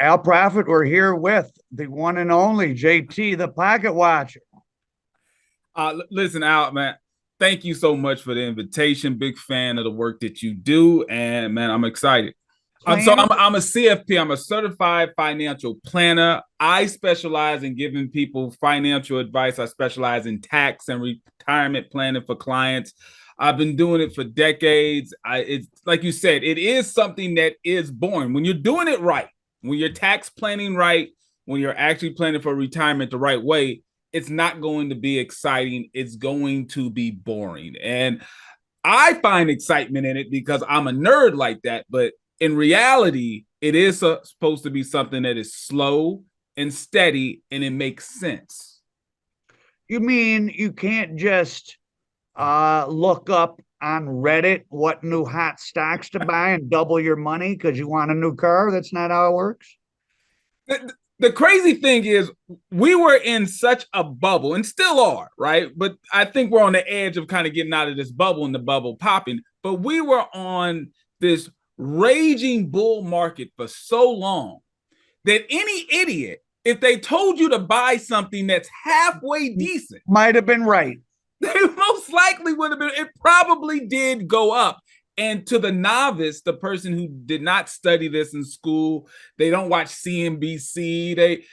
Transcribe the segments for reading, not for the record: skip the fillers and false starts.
Al Prophet, we're here with the one and only JT, the Pocket Watcher. Listen out, man. Thank you so much for the invitation. Big fan of the work that you do, and man, I'm excited. So Plan. I'm a CFP. I'm a certified financial planner. I specialize in giving people financial advice. I specialize in tax and retirement planning for clients. I've been doing it for decades. It's like you said, it is something that is boring when you're doing it right. When you're tax planning right, when you're actually planning for retirement the right way, it's not going to be exciting. It's going to be boring. And I find excitement in it because I'm a nerd like that. But in reality, it is supposed to be something that is slow and steady and it makes sense. You mean you can't just look up on Reddit what new hot stocks to buy and double your money because you want a new car? That's not how it works. The crazy thing is, we were in such a bubble and still are, right? But I think we're on the edge of kind of getting out of this bubble and the bubble popping. But we were on this raging bull market for so long that any idiot, if they told you to buy something that's halfway decent, Might have been right. they most likely would have been. It probably did go up. And to the novice, the person who did not study this in school, they don't watch CNBC,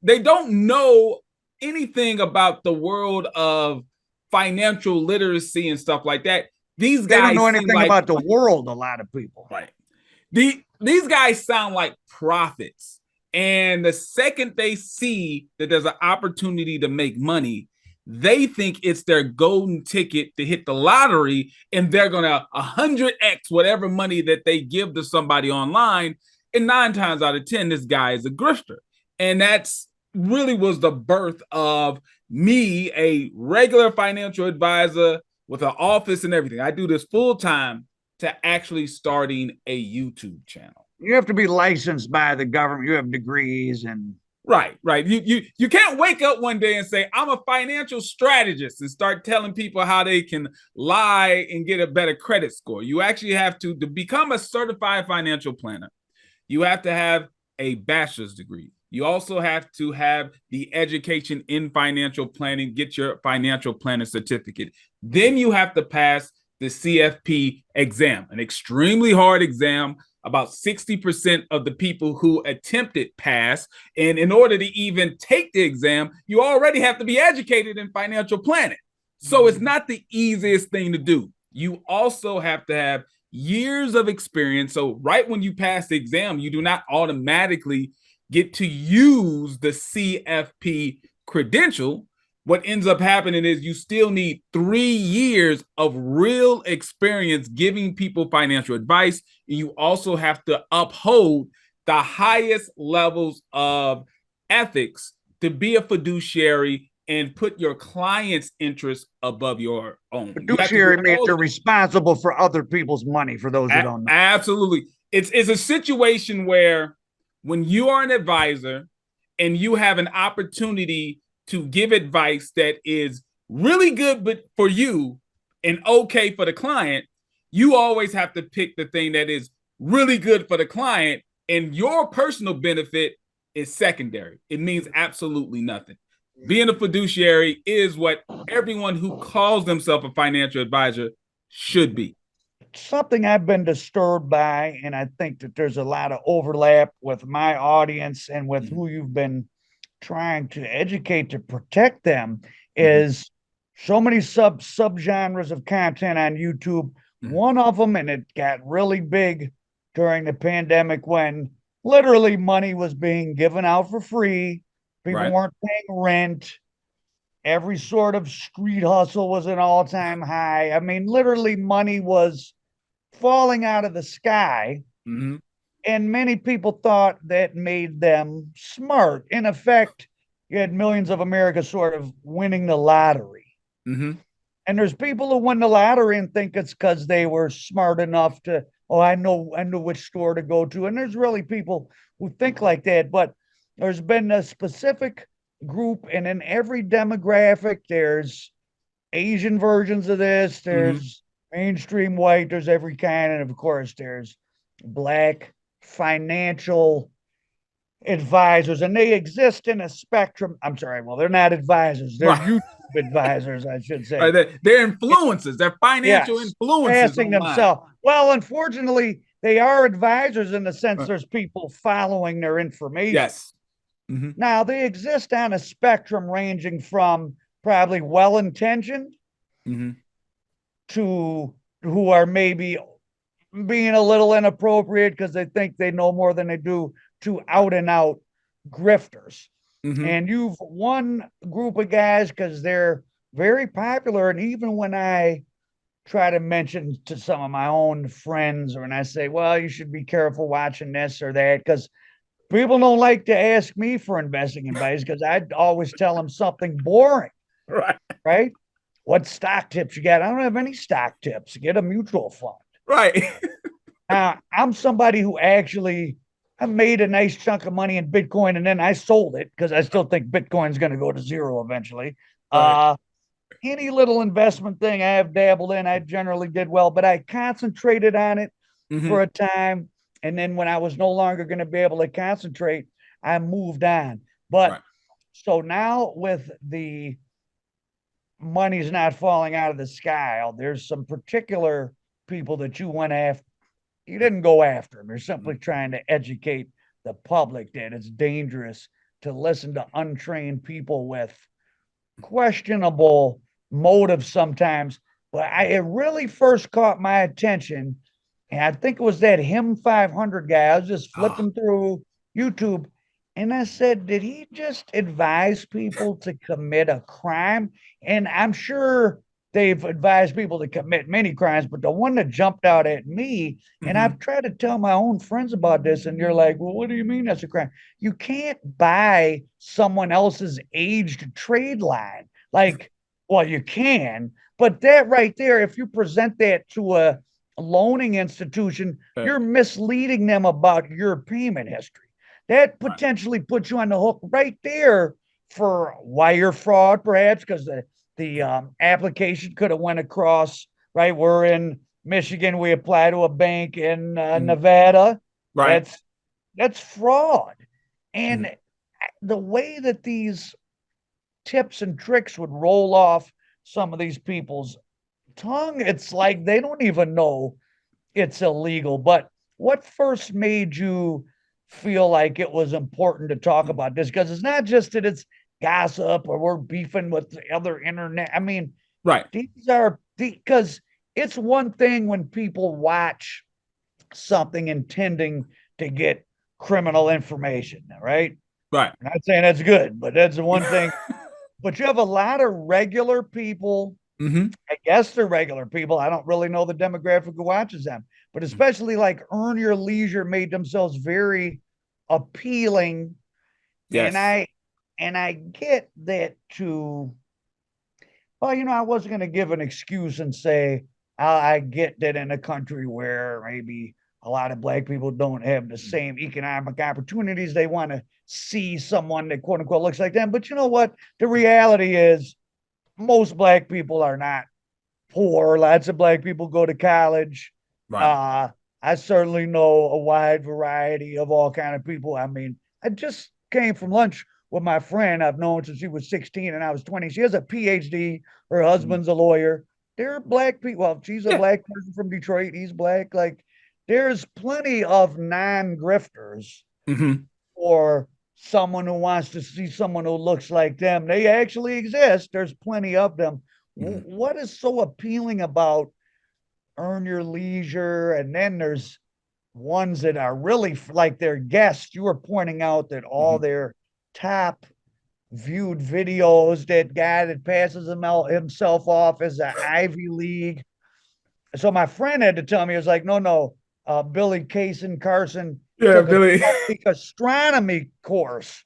they don't know anything about the world of financial literacy and stuff like that. These They don't know guys seem anything like about the world, a lot of people. right. These guys sound like prophets. And the second they see that there's an opportunity to make money, they think it's their golden ticket to hit the lottery, and they're going to 100x whatever money that they give to somebody online. And 9 times out of 10, this guy is a grifter. And that's really was the birth of me, a regular financial advisor with an office and everything. I do this full time to actually starting a YouTube channel. You have to be licensed by the government. You have degrees and Right. You can't wake up one day and say, I'm a financial strategist and start telling people how they can lie and get a better credit score. You actually have to become a certified financial planner. You have to have a bachelor's degree. You also have to have the education in financial planning, get your financial planner certificate. Then you have to pass the CFP exam, an extremely hard exam. About 60% of the people who attempt it pass. And in order to even take the exam, you already have to be educated in financial planning. So it's not the easiest thing to do. You also have to have years of experience. So right when you pass the exam, you do not automatically get to use the CFP credential. What ends up happening is you still need 3 years of real experience giving people financial advice. And you also have to uphold the highest levels of ethics to be a fiduciary and put your client's interests above your own. You have to do fiduciary means all you're of those. responsible for other people's money, for those who don't know. Absolutely. It's a situation where when you are an advisor and you have an opportunity to give advice that is really good but for you and okay for the client, you always have to pick the thing that is really good for the client, and your personal benefit is secondary. It means absolutely nothing. Being a fiduciary is what everyone who calls themselves a financial advisor should be. Something I've been disturbed by, and I think that there's a lot of overlap with my audience and with Mm-hmm. who you've been trying to educate to protect them, Mm-hmm. is so many subgenres of content on YouTube. Mm-hmm. One of them, and it got really big during the pandemic when literally money was being given out for free. People Right. weren't paying rent. Every sort of street hustle was an all-time high. I mean, literally money was falling out of the sky. Mm-hmm. And many people thought that made them smart. In effect, you had millions of Americans sort of winning the lottery. Mm-hmm. And there's people who win the lottery and think it's because they were smart enough to, oh, I know which store to go to. And there's really people who think like that. But there's been a specific group, and in every demographic, there's Asian versions of this, Mm-hmm. there's mainstream white, there's every kind, and of course there's black financial advisors, and they exist in a spectrum. I'm sorry, well, they're not advisors, they're Right. YouTube advisors, I should say. Right. They're influencers. They're financial Yes, influencers passing online. themselves. Well, unfortunately, they are advisors in the sense Right. there's people following their information. Yes. Mm-hmm. Now, they exist on a spectrum ranging from probably well intentioned Mm-hmm. to who are maybe being a little inappropriate because they think they know more than they do, to out and out grifters. Mm-hmm. And you've one group of guys because they're very popular. And even when I try to mention to some of my own friends, or when I say, well, you should be careful watching this or that, because people don't like to ask me for investing advice because I'd always tell them something boring, Right. right? What stock tips you got? I don't have any stock tips. Get a mutual fund. Right. I'm somebody who actually I made a nice chunk of money in Bitcoin and then I sold it because I still think Bitcoin's going to go to zero eventually. Right. Any little investment thing I have dabbled in, I generally did well, but I concentrated on it Mm-hmm. for a time. And then when I was no longer going to be able to concentrate, I moved on. But Right. so now with the money's not falling out of the sky, there's some particular people that you went after. You didn't go after them. You're simply trying to educate the public that it's dangerous to listen to untrained people with questionable motives sometimes. But it really first caught my attention. And I think it was that him 500 guy. I was just Oh, flipping through YouTube and I said, did he just advise people to commit a crime? And I'm sure they've advised people to commit many crimes, but the one that jumped out at me, and mm-hmm. I've tried to tell my own friends about this, and you're like, well, what do you mean that's a crime? You can't buy someone else's aged trade line. Like, well, you can, but that right there, if you present that to a loaning institution, you're misleading them about your payment history. That Right. potentially puts you on the hook right there for wire fraud, perhaps, because the application could have went across. Right, we're in Michigan. We apply to a bank in Nevada. Right. That's that's fraud, Mm-hmm. and the way that these tips and tricks would roll off some of these people's tongue, it's like they don't even know it's illegal. But what first made you feel like it was important to talk about this? Because it's not just that it's gossip or we're beefing with the other internet. I mean, Right. these are because it's one thing when people watch something intending to get criminal information, right? Right. I'm not saying that's good, but that's the one thing. But you have a lot of regular people. Mm-hmm. I guess they're regular people. I don't really know the demographic who watches them, but especially like Earn Your Leisure made themselves very appealing. And Yes. I get that too. Well, I wasn't going to give an excuse and say I get that in a country where maybe a lot of black people don't have the same economic opportunities. They want to see someone that quote unquote looks like them. But you know what? The reality is most black people are not poor. Lots of black people go to college. Right. Uh, I certainly know a wide variety of all kind of people. I mean, I just came from lunch with my friend I've known since she was 16 and I was 20. She has a PhD. Her husband's a lawyer. There are black people. Well, she's a Yeah. black person from Detroit. He's black. Like, there's plenty of non-grifters Mm-hmm. or someone who wants to see someone who looks like them. They actually exist. There's plenty of them. Mm-hmm. What is so appealing about Earn Your Leisure? And then there's ones that are really like their guests. You were pointing out that all Mm-hmm. their top viewed videos, that guy that passes himself off as an Ivy League. So my friend had to tell me, he was like, no, Billy Kaysen Carson Yeah, took a Billy. Celtic astronomy course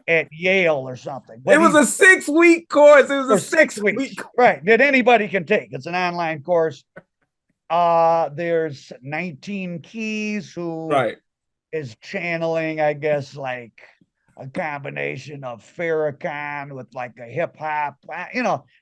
at Yale or something. It But was he's a 6-week course. It was a for six 6 weeks, week. right? That anybody can take. It's an online course. There's 19 Keys who Right. is channeling, I guess, like a combination of Farrakhan with like a hip hop.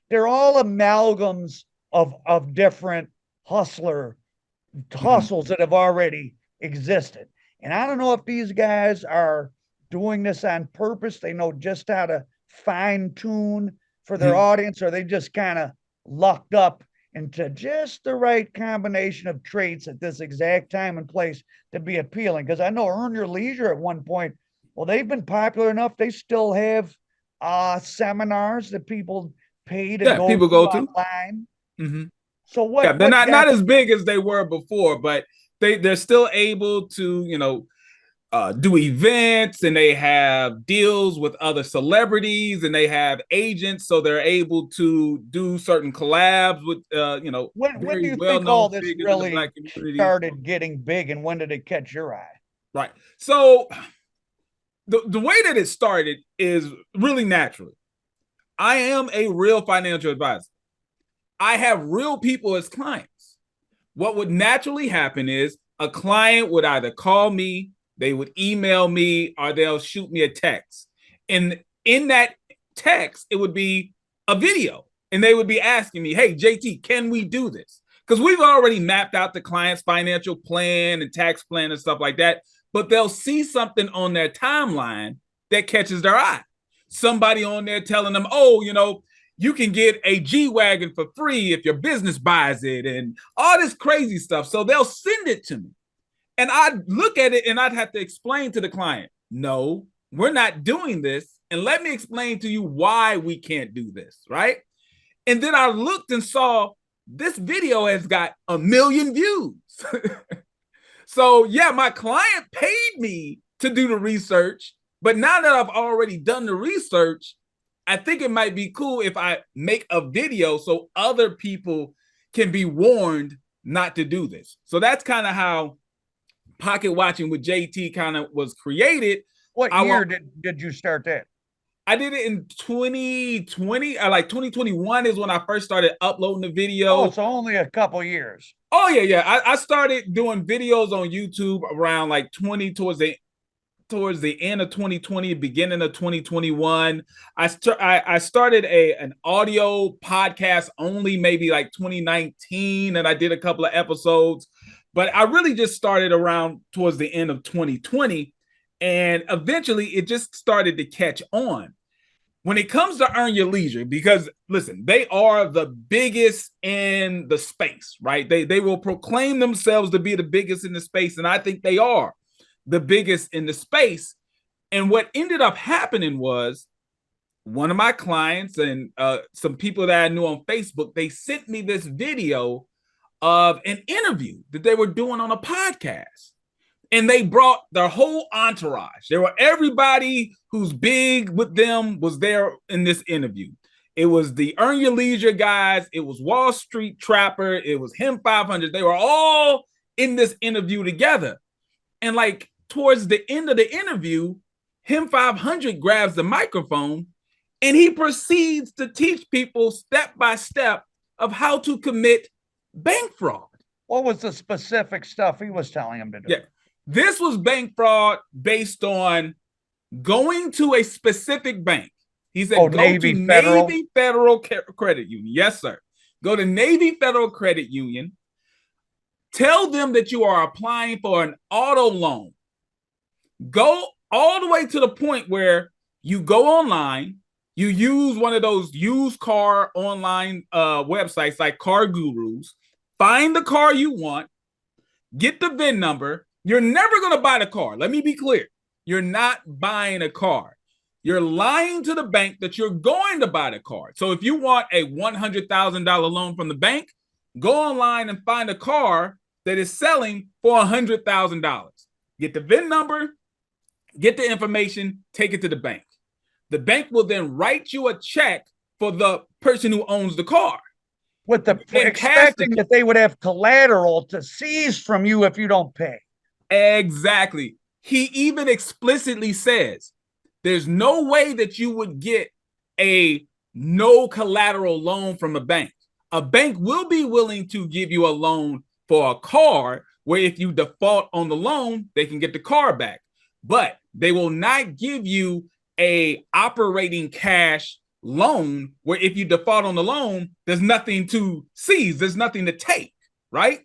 They're all amalgams of different Mm-hmm. hustles that have already existed. And I don't know if these guys are doing this on purpose? They know just how to fine tune for their Mhm. audience, or they just kind of lucked up into just the right combination of traits at this exact time and place to be appealing? Because I know Earn Your Leisure at one point, well, they've been popular enough. They still have seminars that people pay to Yeah, go people to go to. online. Mhm. So Yeah, they're what not got as big as they were before, but they're still able to, do events, and they have deals with other celebrities, and they have agents, so they're able to do certain collabs with when do very you think well-known all this figures in the really Black community. started getting big, and when did it catch your eye? Right. So the way that it started is really naturally. I am a real financial advisor. I have real people as clients. What would naturally happen is a client would either call me, they would email me, or they'll shoot me a text. And in that text, it would be a video. And they would be asking me, hey, JT, can we do this? Because we've already mapped out the client's financial plan and tax plan and stuff like that. But they'll see something on their timeline that catches their eye. Somebody on there telling them, oh, you can get a G-Wagon for free if your business buys it, and all this crazy stuff. So they'll send it to me. And I'd look at it and I'd have to explain to the client, no, we're not doing this. And let me explain to you why we can't do this, right? And then I looked and saw this video has got 1 million views. So yeah, my client paid me to do the research, but now that I've already done the research, I think it might be cool if I make a video so other people can be warned not to do this. So that's kind of how Pocket Watching with JT kind of was created. What year did you start that? I did it in 2020. Like 2021 is when I first started uploading the Oh, video. it's only a couple years. Oh yeah. I started doing videos on YouTube around like 20 towards the end of 2020, beginning of 2021. I started an audio podcast only maybe like 2019, and I did a couple of episodes, but I really just started around towards the end of 2020, and eventually it just started to catch on. When it comes to Earn Your Leisure, because listen, they are the biggest in the space, right? They will proclaim themselves to be the biggest in the space, and I think they are the biggest in the space. And what ended up happening was one of my clients and some people that I knew on Facebook, they sent me this video of an interview that they were doing on a podcast. And they brought their whole entourage. There were everybody who's big with them was there in this interview. It was the Earn Your Leisure guys. It was Wall Street Trapper. It was Him 500. They were all in this interview together. And like towards the end of the interview, Him 500 grabs the microphone and he proceeds to teach people step by step of how to commit bank fraud. What was the specific stuff he was telling them to do? Yeah. This was bank fraud based on going to a specific bank. He said, go Navy to Federal. Navy Federal Credit Union. Yes, sir. Go to Navy Federal Credit Union. Tell them that you are applying for an auto loan. Go all the way to the point where you go online, you use one of those used car online websites like Car Gurus, find the car you want, get the VIN number. You're never going to buy the car. Let me be clear. You're not buying a car. You're lying to the bank that you're going to buy the car. So if you want a $100,000 loan from the bank, go online and find a car that is selling for $100,000. Get the VIN number, get the information, take it to the bank. The bank will then write you a check for the person who owns the car. With the expecting that they would have collateral to seize from you if you don't pay. Exactly. He even explicitly says there's no way that you would get a no collateral loan from a bank. A bank will be willing to give you a loan for a car where if you default on the loan, they can get the car back. But they will not give you a operating cash loan where if you default on the loan, there's nothing to seize, there's nothing to take, right?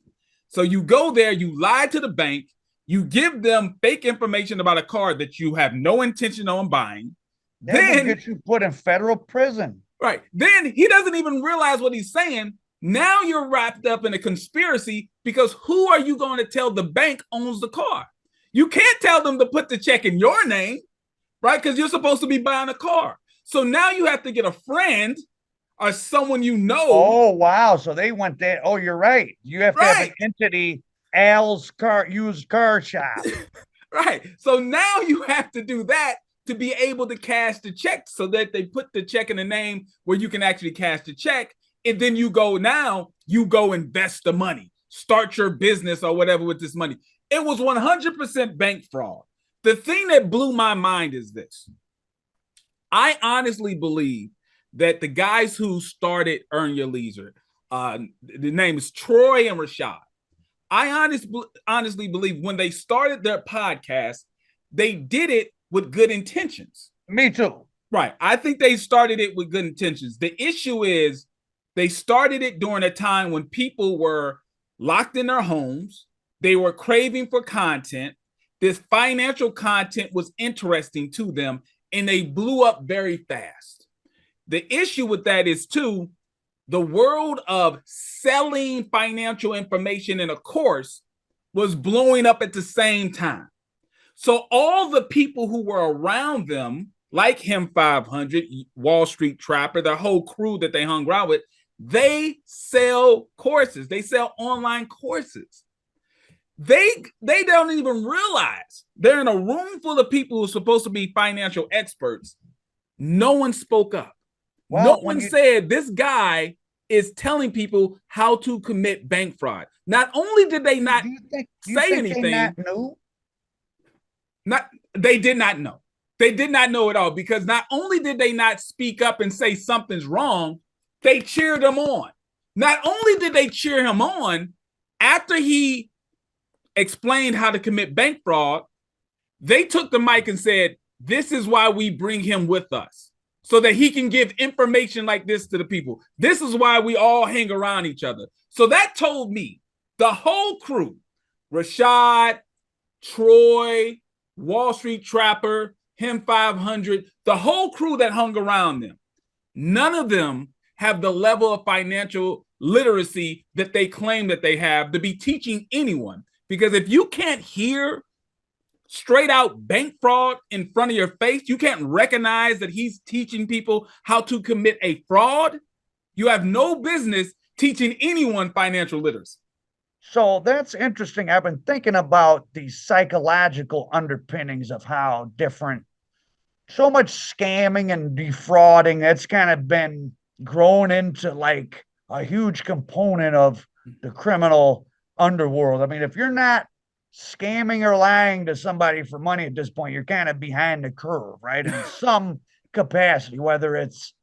So you go there, you lie to the bank, You give them fake information about a car that you have no intention on buying. That will Then, get you put in federal prison. right, then he doesn't even realize what he's saying. Now you're wrapped up in a conspiracy because who are you going to tell the bank owns the car? You can't tell them to put the check in your name, right? Because you're supposed to be buying a car. So now you have to get a friend or someone you know. Oh, wow. So they went that. Oh, you're right. You have to have an Right. entity, Al's car used car shop. Right. So now you have to do that to be able to cash the check so that they put the check in a name where you can actually cash the check. And then you go invest the money, start your business or whatever with this money. It was 100% bank fraud. The thing that blew my mind is this. I honestly believe that the guys who started Earn Your Leisure, the name is Troy and Rashad. I honestly believe when they started their podcast, they did it with good intentions. Me too. Right. I think they started it with good intentions. The issue is they started it during a time when people were locked in their homes. They were craving for content. This financial content was interesting to them, and they blew up very fast. The issue with that is, too, the world of selling financial information in a course was blowing up at the same time. So all the people who were around them, like him 500, Wall Street Trapper, the whole crew that they hung around with, they sell courses. They sell online courses. They don't even realize they're in a room full of people who are supposed to be financial experts. No one spoke up. Well, no one said this guy is telling people how to commit bank fraud. Not only did they not say anything, they did not know. They did not know at all, because not only did they not speak up and say something's wrong, they cheered him on. Not only did they cheer him on, after he explained how to commit bank fraud, they took the mic and said, this is why we bring him with us, so that he can give information like this to the people. This is why we all hang around each other. So that told me the whole crew, Rashad, Troy, Wall Street Trapper, him 500, the whole crew that hung around them, none of them have the level of financial literacy that they claim that they have to be teaching anyone. Because if you can't hear straight out bank fraud in front of your face, you can't recognize that he's teaching people how to commit a fraud, you have no business teaching anyone financial literacy. So that's interesting. I've been thinking about the psychological underpinnings of how different, so much scamming and defrauding that's kind of been grown into like a huge component of the criminal underworld. I mean, if you're not scamming or lying to somebody for money at this point, you're kind of behind the curve, right? In some capacity, whether it's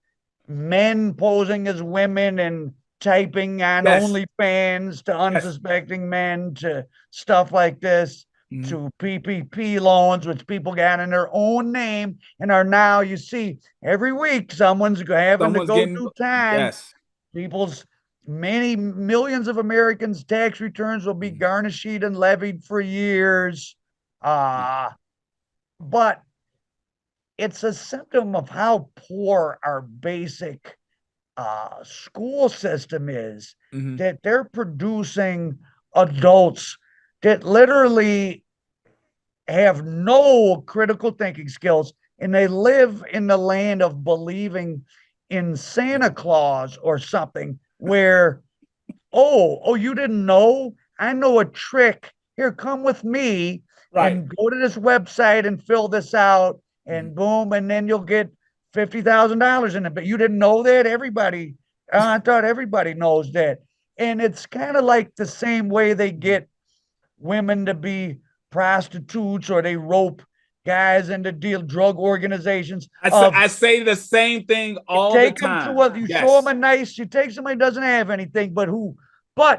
men posing as women and typing on OnlyFans to unsuspecting men, to stuff like this, to PPP loans, which people got in their own name and are now, you see, every week someone's having to go through time. People's many millions of Americans' tax returns will be garnished and levied for years. But it's a symptom of how poor our basic school system is, that they're producing adults that literally have no critical thinking skills, and they live in the land of believing in Santa Claus or something, where, oh, you didn't know? I know a trick. Here, come with me and go to this website and fill this out, and boom, and then you'll get $50,000 in it. But you didn't know that? Everybody, I thought everybody knows that. And it's kind of like the same way they get women to be prostitutes, or they rope guys into drug organizations. I say the same thing all the time. You show them you take somebody who doesn't have anything, but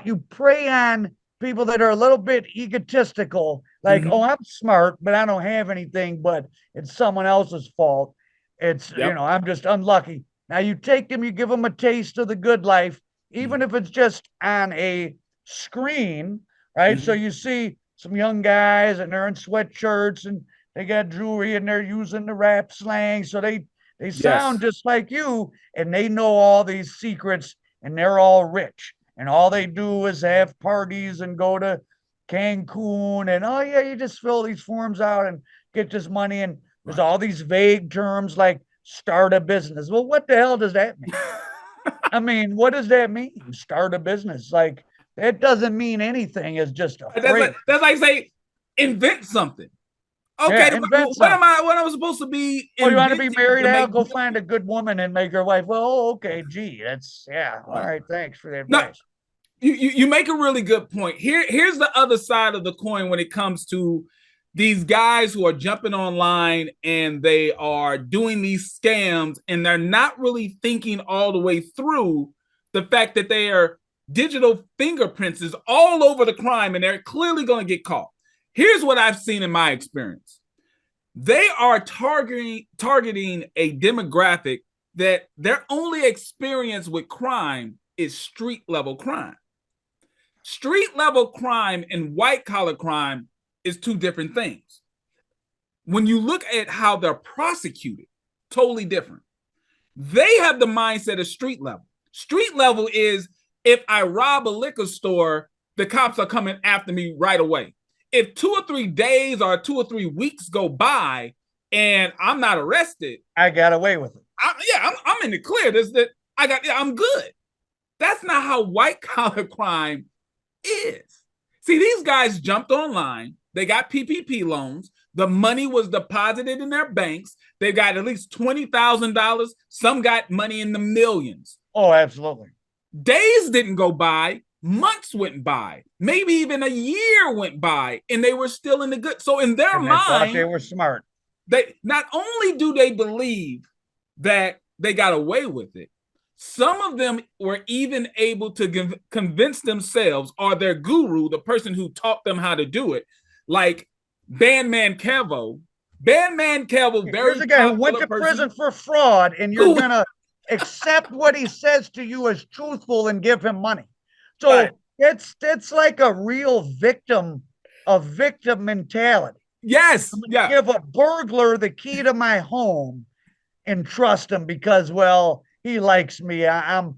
you prey on people that are a little bit egotistical, like, oh, I'm smart, but I don't have anything, but it's someone else's fault. It's, I'm just unlucky. Now you take them, you give them a taste of the good life, even if it's just on a screen, right? So you see some young guys and they're in sweatshirts and they got jewelry and they're using the rap slang. So they Yes. sound just like you and they know all these secrets and they're all rich. And all they do is have parties and go to Cancun and oh yeah, you just fill these forms out and get this money. And there's Right. all these vague terms like start a business. Well, what the hell does that mean? I mean, what does that mean? Start a business. Like that doesn't mean anything. It's just a phrase. That's like say invent something. Okay, Yeah, invent what am something. I supposed to be Oh, you want to be inventing married? to I'll make go find a good woman and make her wife. Well, oh, okay, gee, that's yeah. All right? right, thanks for the No, advice. you make a really good point. Here's the other side of the coin when it comes to these guys who are jumping online and they are doing these scams and they're not really thinking all the way through the fact that they are digital fingerprints is all over the crime and they're clearly going to get caught. Here's what I've seen in my experience. They are targeting a demographic that their only experience with crime is street level crime. Street level crime and white collar crime is two different things. When you look at how they're prosecuted, totally different. They have the mindset of street level. Street level is if I rob a liquor store, the cops are coming after me right away. If 2 or 3 days or 2 or 3 weeks go by and I'm not arrested, I got away with it. I'm in the clear. I'm good. That's not how white collar crime is. See, these guys jumped online. They got PPP loans. The money was deposited in their banks. They got at least $20,000. Some got money in the millions. Oh, absolutely. Days didn't go by. Months went by. Maybe even a year went by, and they were still in the good. So in their And they mind, thought they were smart. they not only do they believe that they got away with it, some of them were even able to convince themselves or their guru, the person who taught them how to do it, like Bandman Kevo. Bandman Kevo, Here's a guy who went to prison for fraud, and you're gonna accept what he says to you as truthful and give him money. So right. it's like a real victim mentality. Yes, I'm gonna yeah. give a burglar the key to my home and trust him because, well, he likes me. I'm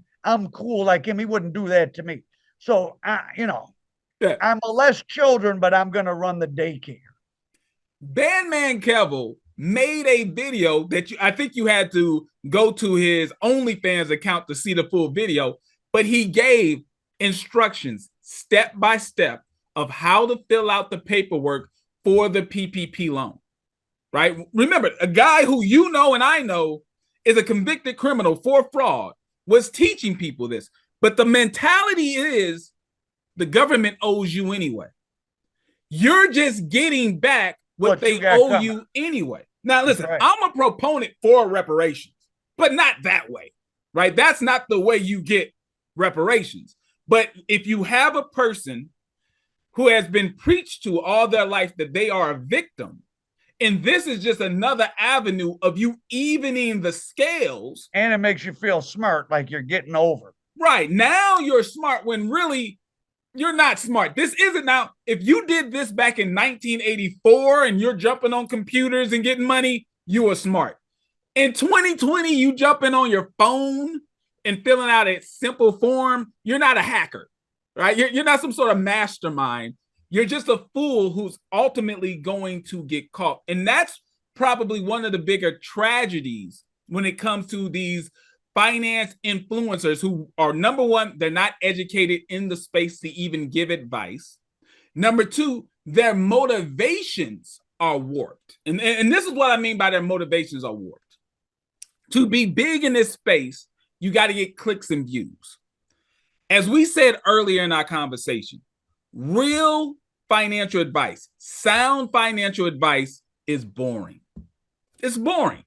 cool like him. He wouldn't do that to me. So I molest children, but I'm gonna run the daycare. Bandman Kevo made a video that I think you had to go to his OnlyFans account to see the full video, but he gave instructions step by step of how to fill out the paperwork for the PPP loan. Right? Remember, a guy who you know and I know is a convicted criminal for fraud was teaching people this. But the mentality is the government owes you anyway. You're just getting back what they owe you anyway. Now, listen, right. I'm a proponent for reparations, but not that way, right? That's not the way you get reparations. But if you have a person who has been preached to all their life that they are a victim, and this is just another avenue of you evening the scales. And it makes you feel smart, like you're getting over. Right. Now you're smart when really you're not smart. This isn't now. If you did this back in 1984 and you're jumping on computers and getting money, you were smart. In 2020, you jumping on your phone and filling out a simple form, you're not a hacker, right? You're not some sort of mastermind. You're just a fool who's ultimately going to get caught. And that's probably one of the bigger tragedies when it comes to these finance influencers who are, number one, they're not educated in the space to even give advice. Number two, their motivations are warped. And this is what I mean by their motivations are warped. To be big in this space, you got to get clicks and views. As we said earlier in our conversation, real financial advice, sound financial advice is boring. It's boring.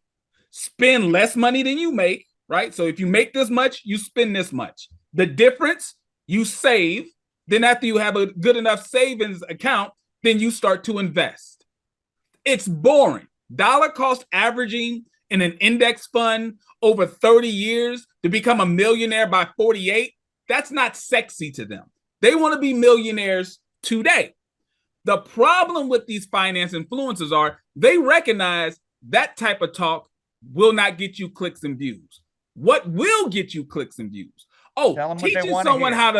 Spend less money than you make, right? So if you make this much, you spend this much. The difference, you save. Then after you have a good enough savings account, then you start to invest. It's boring. Dollar cost averaging in an index fund over 30 years to become a millionaire by 48, that's not sexy to them. They want to be millionaires today. The problem with these finance influencers are they recognize that type of talk will not get you clicks and views. What will get you clicks and views? Oh, teaching someone how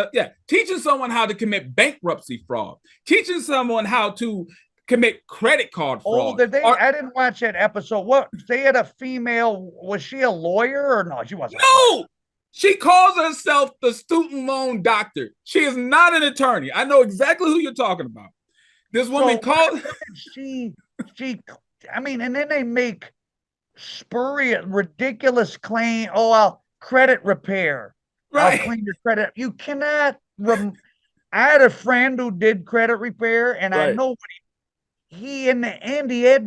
to commit bankruptcy fraud, teaching someone how to commit credit card fraud. Oh, I didn't watch that episode. What? They had a female. Was she a lawyer or no? She wasn't. No, she calls herself the student loan doctor. She is not an attorney. I know exactly who you're talking about. This woman called. She. I mean, and then they make spurious, ridiculous claim. Oh, I'll credit repair. Right. I'll clean your credit. You cannot. I had a friend who did credit repair, and I know what he in the end he had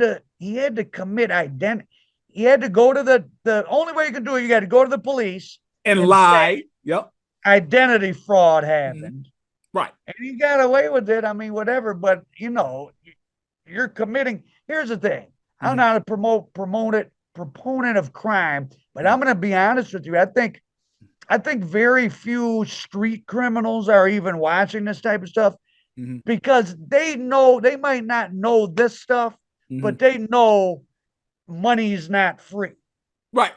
to commit identity. He had to go to the only way you can do it. You got to go to the police and lie. Yep. Identity fraud happened. Right. And he got away with it. I mean, whatever. But you're committing. Here's the thing. I'm not a proponent of crime, but I'm going to be honest with you. I think very few street criminals are even watching this type of stuff because they might not know this stuff, but they know money's not free. Right.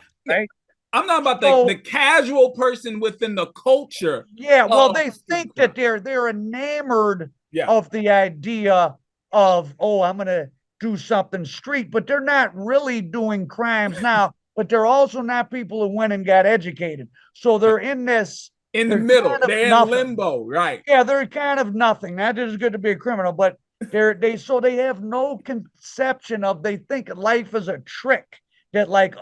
I'm not about the casual person within the culture. Yeah, well, they think that they're enamored of the idea of, oh, I'm going to do something street, but they're not really doing crimes now, but they're also not people who went and got educated. So they're in this in the middle. They're in limbo, right? Yeah, they're kind of nothing. That is good to be a criminal, but they have no conception of, they think life is a trick. That like,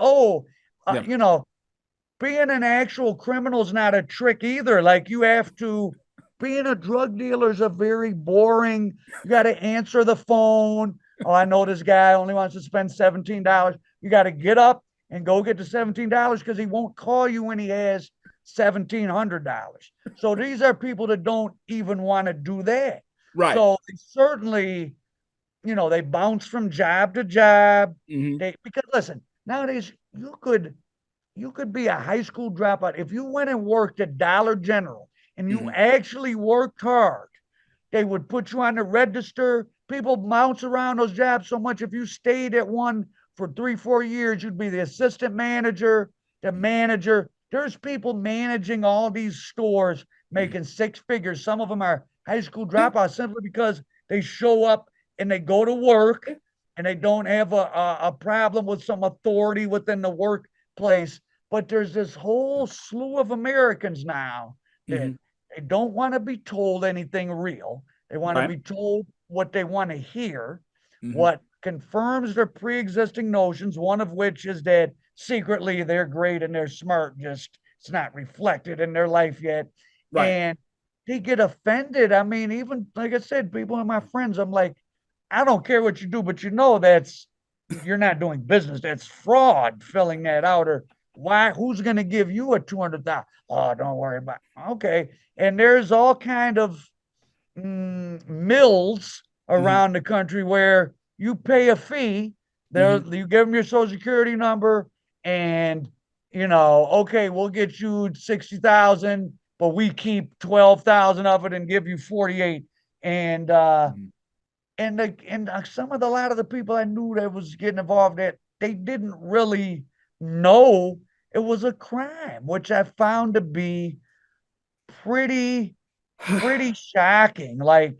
being an actual criminal is not a trick either. Like being a drug dealer is a very boring. You got to answer the phone. Oh, I know this guy only wants to spend $17. You got to get up and go get the $17 because he won't call you when he has $1,700. So these are people that don't even want to do that. Right. So they certainly, they bounce from job to job. Because listen, nowadays you could be a high school dropout. If you went and worked at Dollar General and you actually worked hard, they would put you on the register. People bounce around those jobs so much. If you stayed at one for 3-4 years, you'd be the assistant manager, the manager. There's people managing all these stores making 6 figures. Some of them are high school dropouts simply because they show up and they go to work and they don't have a problem with some authority within the workplace. But there's this whole slew of Americans now that they don't want to be told anything real. They want to be told what they want to hear, what confirms their pre-existing notions, one of which is that secretly they're great and they're smart, just it's not reflected in their life yet. Right. And they get offended. I mean, even like I said, people are my friends. I'm like, I don't care what you do, but you're not doing business. That's fraud filling that out. Or who's going to give you a $200,000? Oh, don't worry about it. Okay. And there's all kind of mills around the country where you pay a fee. You give them your social security number and, okay, we'll get you 60,000, but we keep 12,000 of it and give you 48. And, and some of a lot of the people I knew that was getting involved that they didn't really know it was a crime, which I found to be pretty shocking. Like,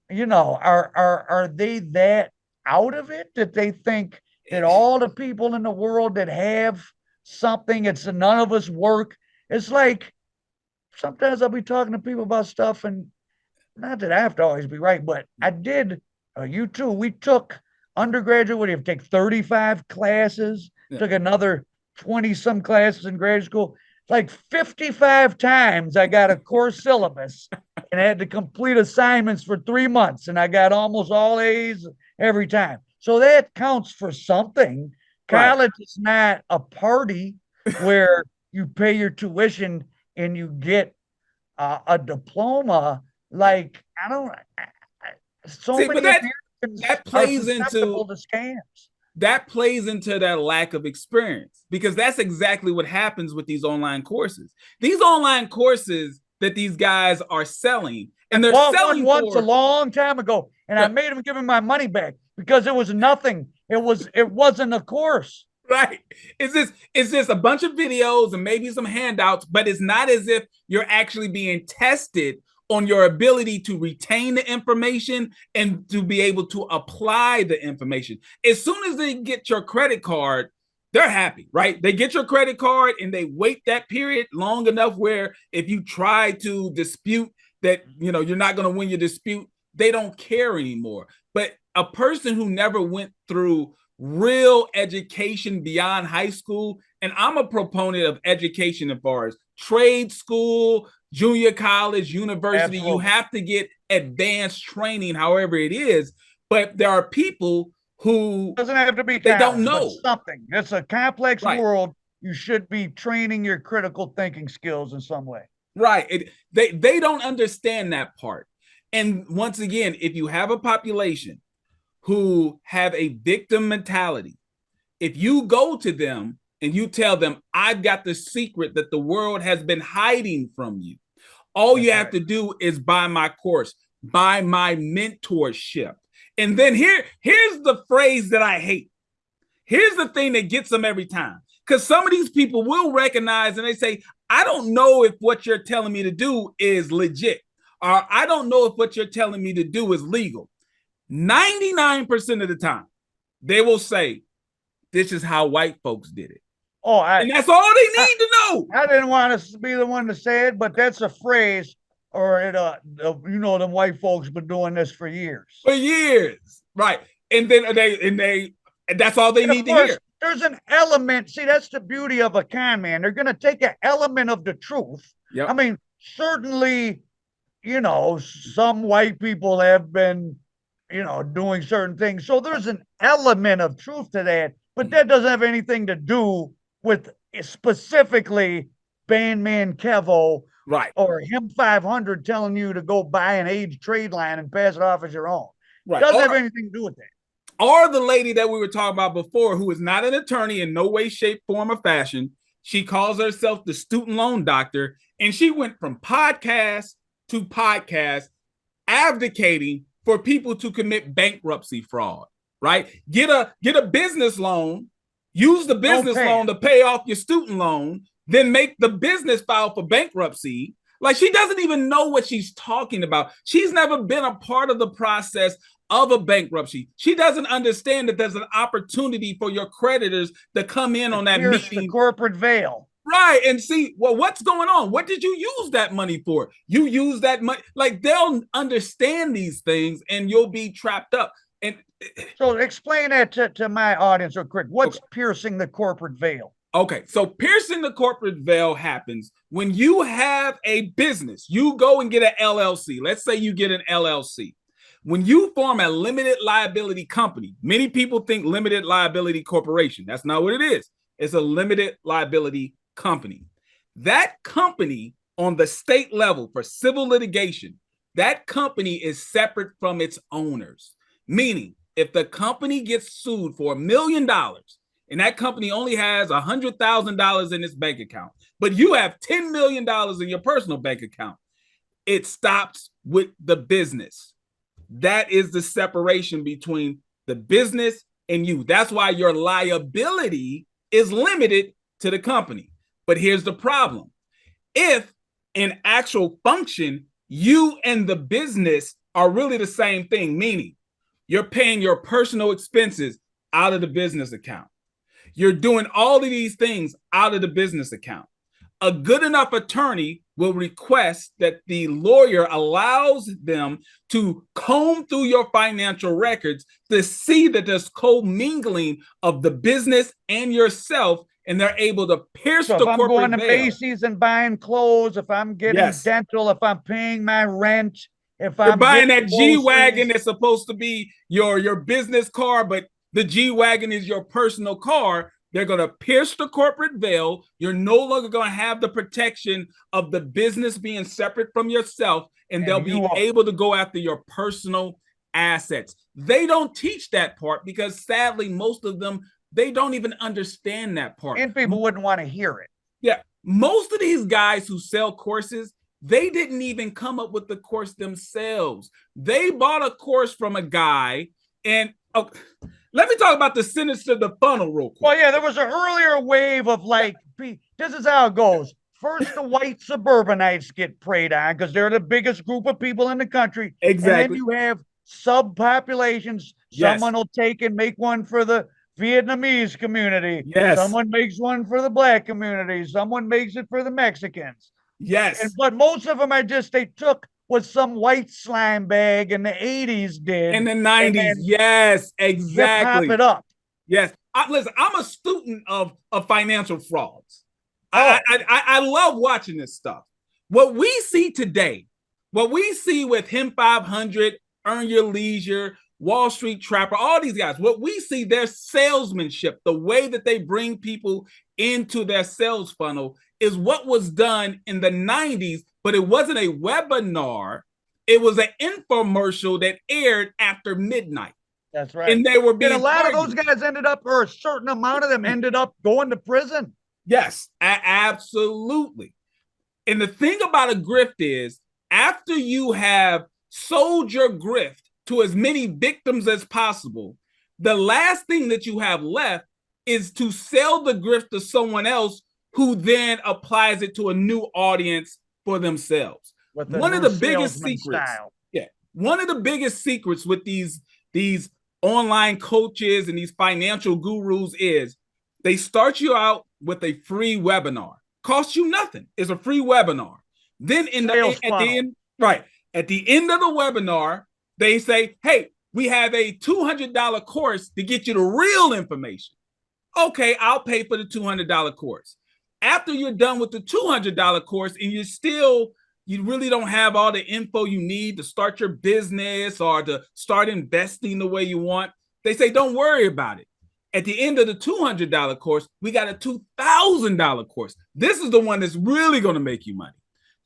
are they that out of it that they think that all the people in the world that have something, it's none of us work? It's like sometimes I'll be talking to people about stuff, and not that I have to always be right, but I did. You too. We took undergraduate. What do you have to take? 35 classes. Took another 20 some classes in grad school. Like 55 times I got a course syllabus and I had to complete assignments for 3 months, and I got almost all A's every time. So that counts for something. College is not a party where you pay your tuition and you get a diploma. Like, many Americans that plays are susceptible to scams. That plays into that lack of experience, because that's exactly what happens with these online courses. These online courses that these guys are selling, and they're bought one selling once a for long time ago, and I yeah, made him give me my money back because it was nothing. It wasn't a course. right. It's just a bunch of videos and maybe some handouts, but it's not as if you're actually being tested on your ability to retain the information and to be able to apply the information. As soon as they get your credit card, they're happy, right? They get your credit card and they wait that period long enough where if you try to dispute that, you're not going to win your dispute, they don't care anymore. But a person who never went through real education beyond high school, and I'm a proponent of education as far as trade school, junior college, university, you Absolutely. have to get advanced training, however it is. But there are people who Doesn't have to be they don't college, but know. something. It's a complex Right. world. You should be training your critical thinking skills in some way. Right. They don't understand that part. And once again, if you have a population who have a victim mentality, if you go to them and you tell them, I've got the secret that the world has been hiding from you, all you have to do is buy my course, buy my mentorship. And then here's the phrase that I hate. Here's the thing that gets them every time. Because some of these people will recognize and they say, I don't know if what you're telling me to do is legit, or I don't know if what you're telling me to do is legal. 99% of the time, they will say, this is how white folks did it. And that's all they need to know. I didn't want to be the one to say it, but that's a phrase, or them white folks been doing this for years. For years, right? And then that's all they need to hear. There's an element. See, that's the beauty of a con man. They're going to take an element of the truth. Yep. I mean, certainly, some white people have been, doing certain things. So there's an element of truth to that, but that doesn't have anything to do with specifically Bandman Kevo, right, or him 500 telling you to go buy an age trade line and pass it off as your own. Right. Doesn't have anything to do with that. Or the lady that we were talking about before, who is not an attorney in no way, shape, form, or fashion. She calls herself the student loan doctor, and she went from podcast to podcast advocating for people to commit bankruptcy fraud, right? Get a business loan, use the business loan to pay off your student loan, then make the business file for bankruptcy. Like, she doesn't even know what she's talking about. She's never been a part of the process of a bankruptcy. She doesn't understand that there's an opportunity for your creditors to come in on that meeting. The corporate veil. Right. And see, well, what's going on? What did you use that money for? You use that money. Like, they'll understand these things and you'll be trapped up. And so explain that to my audience real quick. What's piercing the corporate veil? Okay, so piercing the corporate veil happens when you have a business. You go and get an LLC. Let's say you get an LLC. When you form a limited liability company, many people think limited liability corporation. That's not what it is. It's a limited liability company. That company on the state level for civil litigation, that company is separate from its owners. Meaning, if the company gets sued for $1 million, and that company only has $100,000 in its bank account, but you have $10 million in your personal bank account, it stops with the business. That is the separation between the business and you. That's why your liability is limited to the company. But here's the problem. If in actual function, you and the business are really the same thing, meaning you're paying your personal expenses out of the business account. You're doing all of these things out of the business account. A good enough attorney will request that the lawyer allows them to comb through your financial records to see that there's commingling of the business and yourself, and they're able to pierce the corporate veil. If I'm going to Macy's and buying clothes, if I'm getting dental, if I'm paying my rent, if I'm buying that G-Wagon that's supposed to be your business car, but the G-Wagon is your personal car, they're going to pierce the corporate veil. You're no longer going to have the protection of the business being separate from yourself, and they'll be able to go after your personal assets. They don't teach that part because, sadly, most of them, they don't even understand that part. And people wouldn't want to hear it. Yeah. Most of these guys who sell courses, They didn't even come up with the course themselves. They bought a course from a guy. And let me talk about the sentence to the funnel real quick. Well, yeah, there was an earlier wave of like, this is how it goes. First, the white suburbanites get preyed on because they're the biggest group of people in the country. Exactly. And then you have subpopulations. Yes. Someone will take and make one for the Vietnamese community. Yes. Someone makes one for the black community. Someone makes it for the Mexicans. Yes. But most of them are just, they took what some white slime bag in the 80s did. In the 90s. Yes, exactly. Hip hop it up. Yes. Listen, I'm a student of financial frauds. I love watching this stuff. What we see today, what we see with Him 500, Earn Your Leisure, Wall Street Trapper, all these guys, what we see, their salesmanship, the way that they bring people into their sales funnel is what was done in the 90s, but it wasn't a webinar. It was an infomercial that aired after midnight. That's right. And they were being a lot of those guys ended up, or a certain amount of them ended up going to prison. Yes, absolutely. And the thing about a grift is, after you have sold your grift to as many victims as possible, the last thing that you have left is to sell the grift to someone else who then applies it to a new audience for themselves. One of the biggest secrets, one of the biggest secrets with these online coaches and these financial gurus is they start you out with a free webinar. Costs you nothing. It's a free webinar. Then at the end of the webinar, they say, hey, we have a $200 course to get you the real information. Okay, I'll pay for the $200 course. After you're done with the $200 course and you really don't have all the info you need to start your business or to start investing the way you want, they say, don't worry about it. At the end of the $200 course, we got a $2,000 course. This is the one that's really going to make you money.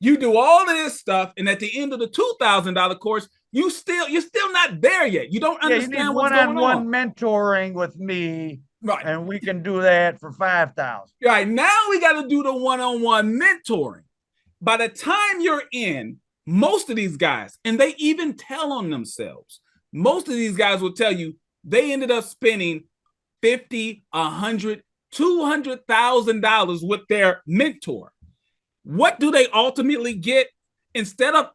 You do all of this stuff, and at the end of the $2,000 course, you're still not there yet. You don't understand what's going on. One-on-one mentoring with me, right? And we can do that for $5,000. Right, now we got to do the one-on-one mentoring. By the time you're in, most of these guys, and they even tell on themselves, most of these guys will tell you they ended up spending $50, $100, $200,000 with their mentor. What do they ultimately get? Instead of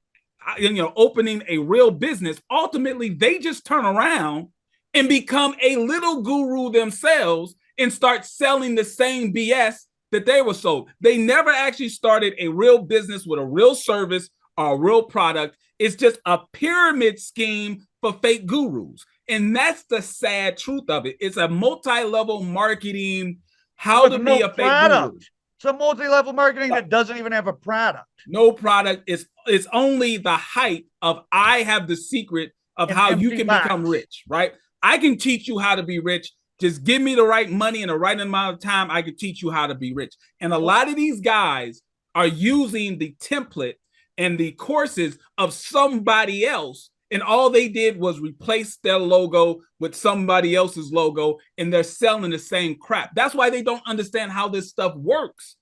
opening a real business, ultimately they just turn around and become a little guru themselves and start selling the same BS that they were sold. They never actually started a real business with a real service or a real product. It's just a pyramid scheme for fake gurus. And that's the sad truth of it. It's a multi-level marketing, how to be a fake guru. It's a multi-level marketing that doesn't even have a product. No product. It's only the hype of I have the secret of how you can become rich, right? I can teach you how to be rich. Just give me the right money and the right amount of time, I can teach you how to be rich. And a lot of these guys are using the template and the courses of somebody else. And all they did was replace their logo with somebody else's logo, and they're selling the same crap. That's why they don't understand how this stuff works.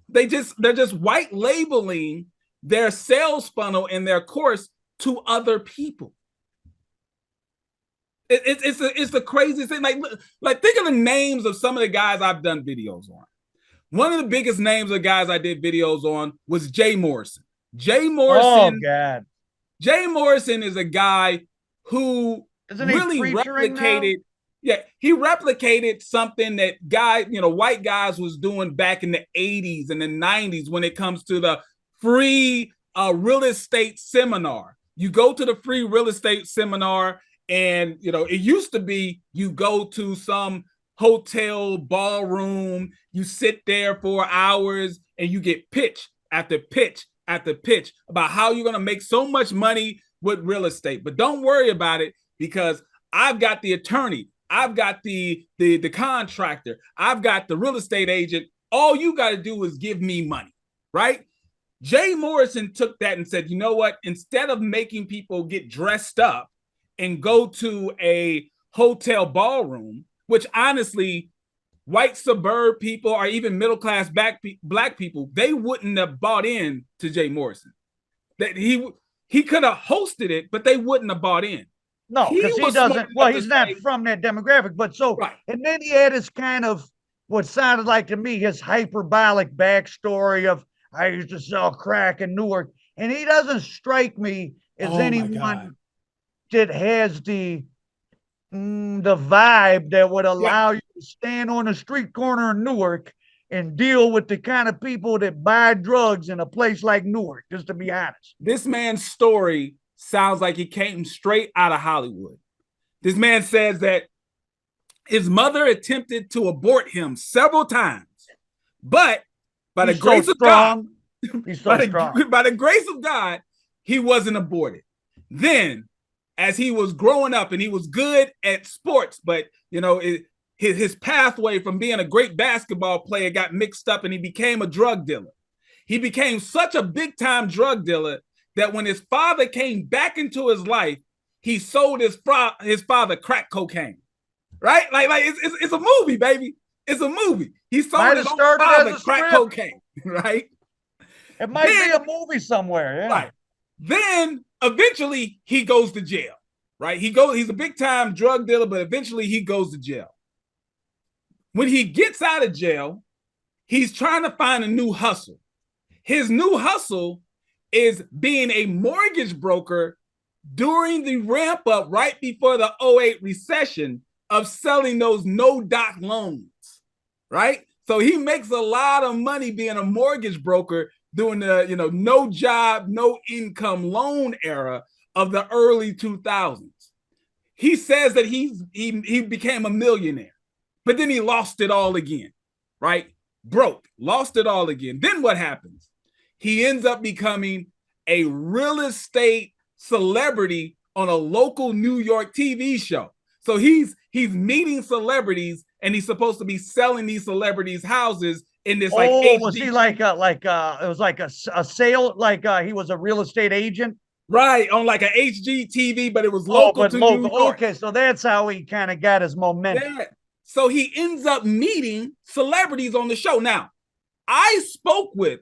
They're just white labeling their sales funnel and their course to other people. It's the craziest thing. Like think of the names of some of the guys I've done videos on. One of the biggest names of guys I did videos on was Jay Morrison. Jay Morrison. Oh God. Jay Morrison is a guy who really replicated. Yeah, he replicated something that white guys was doing back in the 80s and the 90s when it comes to the free real estate seminar. You go to the free real estate seminar, and it used to be you go to some hotel ballroom, you sit there for hours, and you get pitch after pitch after pitch about how you're going to make so much money with real estate. But don't worry about it, because I've got the attorney, I've got the contractor, I've got the real estate agent. All you got to do is give me money, right? Jay Morrison took that and said, you know what? Instead of making people get dressed up and go to a hotel ballroom, which honestly, white suburb people or even middle-class black people, they wouldn't have bought in to Jay Morrison. that he could have hosted it, but they wouldn't have bought in. No, because he doesn't. Well, he's not from that demographic. But so, right. And then he had his kind of what sounded like to me his hyperbolic backstory of I used to sell crack in Newark, and he doesn't strike me as anyone that has the vibe that would allow you to stand on a street corner in Newark and deal with the kind of people that buy drugs in a place like Newark, just to be honest. This man's story sounds like he came straight out of Hollywood. This man says that his mother attempted to abort him several times, but by the grace of God, by the grace of God, he wasn't aborted. Then, as he was growing up and he was good at sports, but his pathway from being a great basketball player got mixed up and he became a drug dealer. He became such a big time drug dealer that when his father came back into his life, he sold his father crack cocaine. Right? Like it's a movie, baby. It's a movie. He sold his own father crack cocaine, right? It might be a movie somewhere, yeah. Right. Then eventually he goes to jail, right? He's a big time drug dealer, but eventually he goes to jail. When he gets out of jail, he's trying to find a new hustle. His new hustle is being a mortgage broker during the ramp up right before the 2008 recession of selling those no-doc loans, right? So he makes a lot of money being a mortgage broker during the no job, no income loan era of the early 2000s. He says that he became a millionaire, but then he lost it all again, right? Broke, lost it all again. Then what happens? He ends up becoming a real estate celebrity on a local New York TV show. So he's meeting celebrities and he's supposed to be selling these celebrities houses in this like HD. Was he it was like a sale, he was a real estate agent? Right, on like an HGTV, but it was local to New York. Okay, so that's how he kind of got his momentum. Yeah. So he ends up meeting celebrities on the show. Now, I spoke with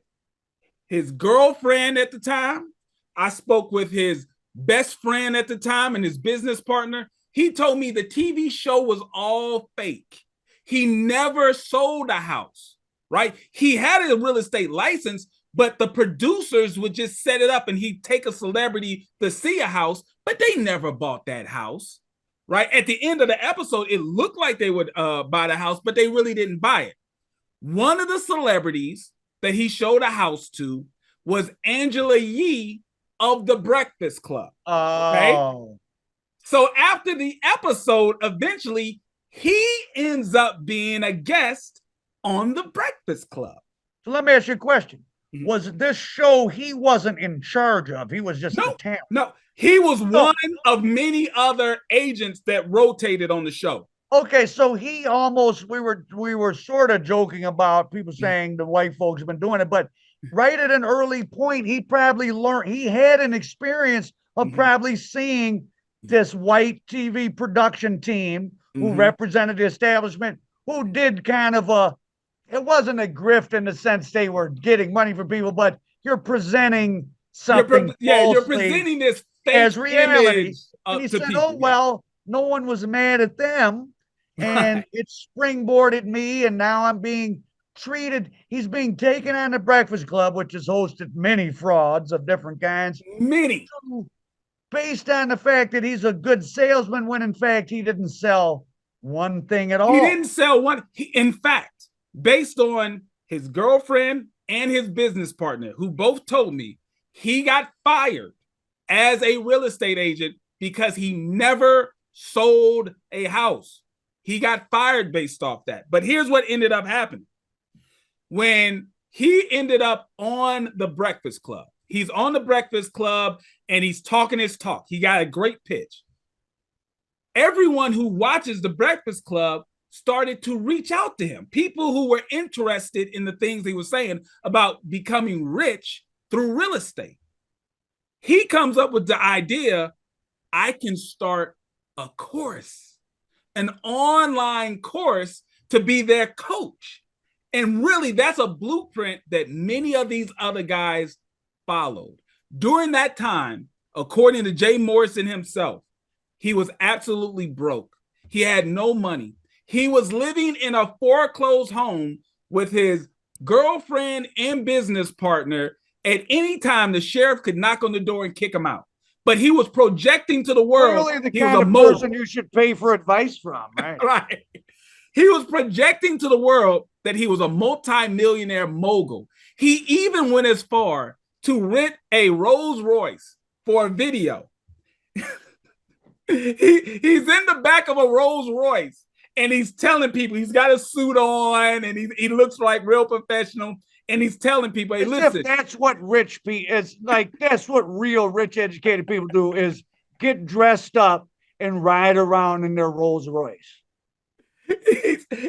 his girlfriend at the time. I spoke with his best friend at the time and his business partner. He told me the TV show was all fake. He never sold a house, right? He had a real estate license, but the producers would just set it up and he'd take a celebrity to see a house, but they never bought that house, right? At the end of the episode, it looked like they would buy the house, but they really didn't buy it. One of the celebrities that he showed a house to was Angela Yee of The Breakfast Club. Okay? So after the episode, eventually he ends up being a guest on The Breakfast Club. So let me ask you a question. Mm-hmm. Was this show he wasn't in charge of? He was just a talent. No, he was one of many other agents that rotated on the show. Okay, so he almost we were sort of joking about people saying the white folks have been doing it, but right at an early point, he probably learned, he had an experience of probably seeing this white TV production team who represented the establishment, who did kind of it wasn't a grift in the sense they were getting money from people, but you're presenting something. You're presenting this fake as reality. And he said, people. Well, no one was mad at them. And it springboarded me, and now I'm being treated. He's being taken on the Breakfast Club, which has hosted many frauds of different kinds. Many. Based on the fact that he's a good salesman, when in fact he didn't sell one thing at all. He didn't sell one. In fact, based on his girlfriend and his business partner, who both told me he got fired as a real estate agent because he never sold a house. He got fired based off that. But here's what ended up happening. When he ended up on The Breakfast Club, he's on The Breakfast Club and he's talking his talk. He got a great pitch. Everyone who watches The Breakfast Club started to reach out to him. People who were interested in the things he was saying about becoming rich through real estate. He comes up with the idea, I can start a course. An online course to be their coach. And really, that's a blueprint that many of these other guys followed. During that time, according to Jay Morrison himself, he was absolutely broke. He had no money. He was living in a foreclosed home with his girlfriend and business partner. At any time, the sheriff could knock on the door and kick him out. But he was projecting to the world Clearly the he was kind a of mogul. person you should pay for advice from, right? Right. He was projecting to the world that he was a multi-millionaire mogul. He even went as far to rent a Rolls Royce for a video. He's in the back of a Rolls Royce and he's telling people, he's got a suit on and he looks like real professional. And he's telling people, hey, As listen. if that's what rich people, it's like, that's what real rich educated people do, is get dressed up and ride around in their Rolls Royce.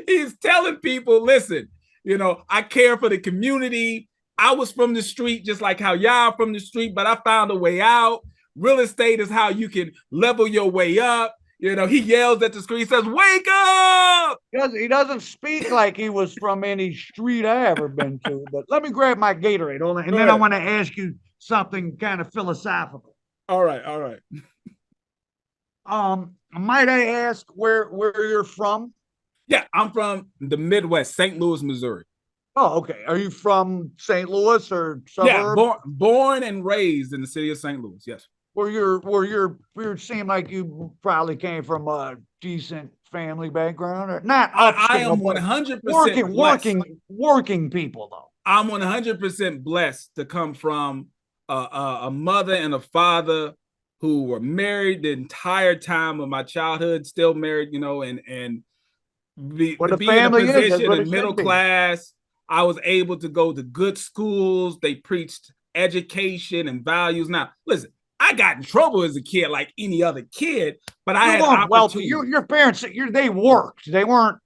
He's telling people, listen, you know, I care for the community. I was from the street, just like how y'all from the street, but I found a way out. Real estate is how you can level your way up. You know, he yells at the screen, he says, wake up! He doesn't speak like he was from any street I ever been to, but let me grab my Gatorade, hold on, and then I want to ask you something kind of philosophical. All right, all right. Might I ask where you're from? Yeah, I'm from the Midwest, St. Louis, Missouri. Oh, okay. Are you from St. Louis or suburb? Yeah, born and raised in the city of St. Louis, yes. You seem like you probably came from a decent family background, or not upscale. I am 100% working people though. I'm 100% blessed to come from a mother and a father who were married the entire time of my childhood, still married, you know, and be in a position in middle class. I was able to go to good schools. They preached education and values. Now, listen, I got in trouble as a kid like any other kid, but I had opportunity. Your parents, they worked. They weren't.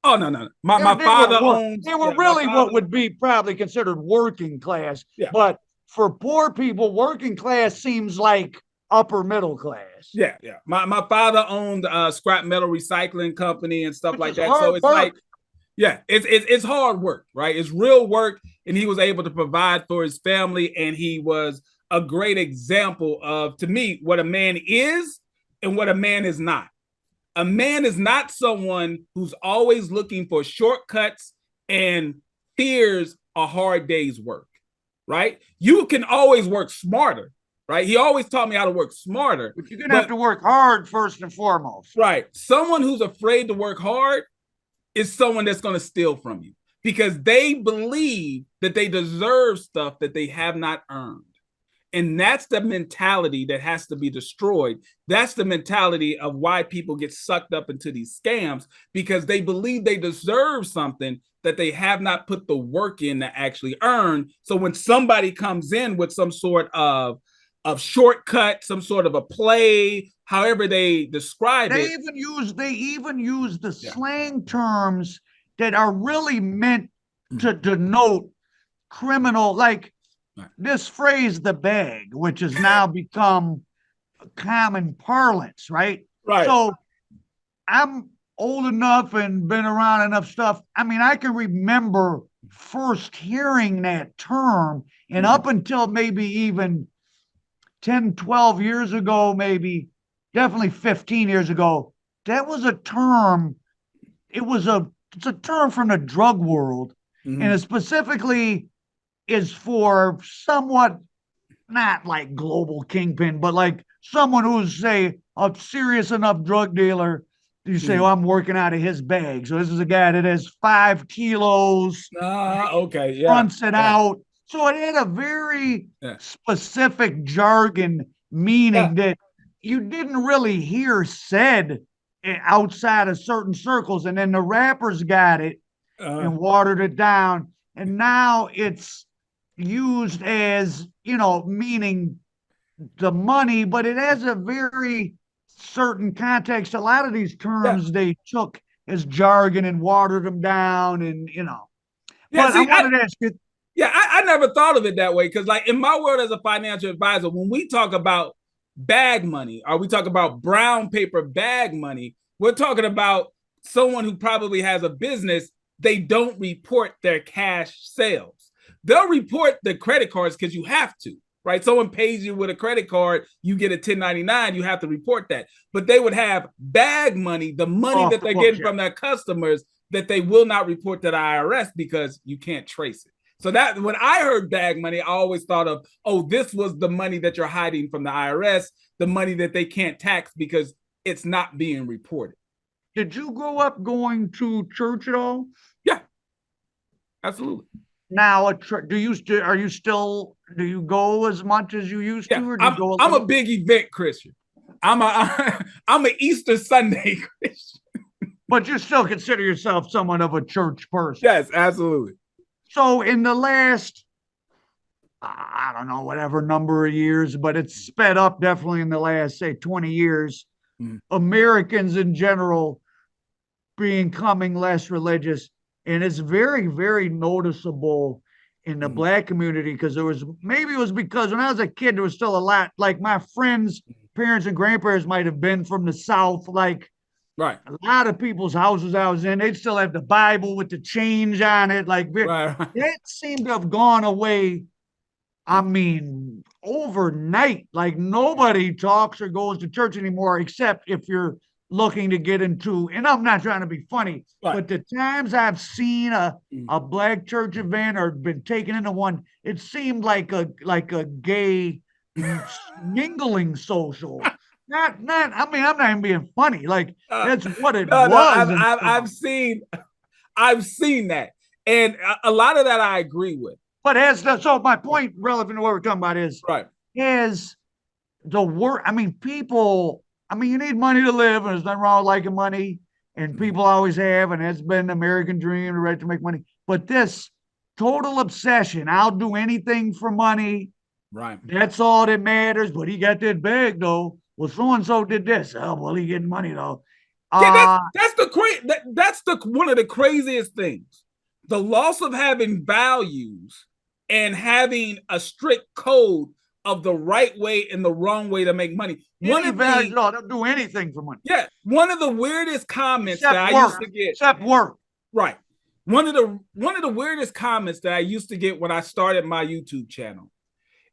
Oh, no. My father owned. They were really what would be probably considered working class. Yeah. But for poor people, working class seems like upper middle class. Yeah. My father owned a scrap metal recycling company and stuff like that. So it's like, yeah, it's hard work, right? It's real work. And he was able to provide for his family. And he was a great example of, to me, what a man is and what a man is not. A man is not someone who's always looking for shortcuts and fears a hard day's work, right? You can always work smarter, right? He always taught me how to work smarter. But you're going to have to work hard first and foremost. Right. Someone who's afraid to work hard is someone that's going to steal from you because they believe that they deserve stuff that they have not earned. And that's the mentality that has to be destroyed. That's the mentality of why people get sucked up into these scams, because they believe they deserve something that they have not put the work in to actually earn. So when somebody comes in with some sort of shortcut, some sort of a play, however they describe they it. They even use the slang terms that are really meant to denote criminal, like this phrase, the bag, which has now become common parlance, right? Right. So I'm old enough and been around enough stuff. I mean, I can remember first hearing that term, and up until maybe even 10, 12 years ago, maybe definitely 15 years ago, that was a term. It's a term from the drug world, and it specifically is for somewhat not like global kingpin, but like someone who's, say, a serious enough drug dealer. You say, oh, I'm working out of his bag. So this is a guy that has 5 kilos. Okay, yeah. Fronts it out. So it had a very specific jargon meaning that you didn't really hear said outside of certain circles. And then the rappers got it and watered it down. And now it's used as, meaning the money, but it has a very certain context. A lot of these terms they took as jargon and watered them down, and But I wanted to ask you. Yeah, I never thought of it that way, because like in my world as a financial advisor, when we talk about bag money, or we talk about brown paper bag money, we're talking about someone who probably has a business. They don't report their cash sales. They'll report the credit cards because you have to, right? Someone pays you with a credit card, you get a 1099, you have to report that. But they would have bag money, the money Off that the they're books, getting yeah. from their customers, that they will not report to the IRS because you can't trace it. So that when I heard bag money, I always thought of, oh, this was the money that you're hiding from the IRS, the money that they can't tax because it's not being reported. Did you grow up going to church at all? Yeah, absolutely. Now, are you still, do you go as much as you used Yeah, to, or do you go a I'm a little? big event Christian. I'm an Easter Sunday Christian. But you still consider yourself somewhat of a church person. Yes, absolutely. So in the last, I don't know, whatever number of years, but it's sped up definitely in the last, say, 20 years. Mm-hmm. Americans in general becoming less religious. And it's very, very noticeable in the black community because maybe it was because when I was a kid, there was still a lot, like my friends' parents and grandparents might have been from the South. Like right, a lot of people's houses I was in, they'd still have the Bible with the change on it. Like right. that seemed to have gone away. I mean, overnight, like nobody talks or goes to church anymore, except if you're looking to get into, and I'm not trying to be funny, Right. but the times I've seen a black church event or been taken into one, it seemed like a gay mingling social. I mean, I'm not even being funny. Like that's what it No, was. I've seen that, and a lot of that I agree with. But so my point relevant to what we're talking about Right. is the work. I mean, people. I mean, you need money to live, and there's nothing wrong with liking money, and people always have, and it's been the American dream, the right to make money. But this total obsession, I'll do anything for money. Right. That's all that matters. But he got that bag though. Well, so and so did this. Oh, well, he getting money though. Yeah, that's the one of the craziest things. The loss of having values and having a strict code of the right way and the wrong way to make money. One of values, no, they'll do anything for money. Yeah, one of the weirdest comments except that work, I used to get. Except work. Right. One of the weirdest comments that I used to get when I started my YouTube channel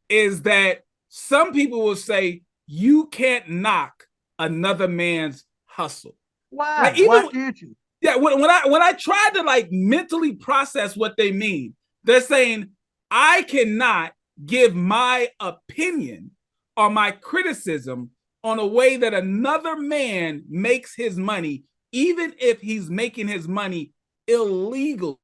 is that some people will say you can't knock another man's hustle. Why? Like even, why can't you? Yeah, when I try to like mentally process what they mean, they're saying I cannot give my opinion or my criticism on a way that another man makes his money, even if he's making his money illegal.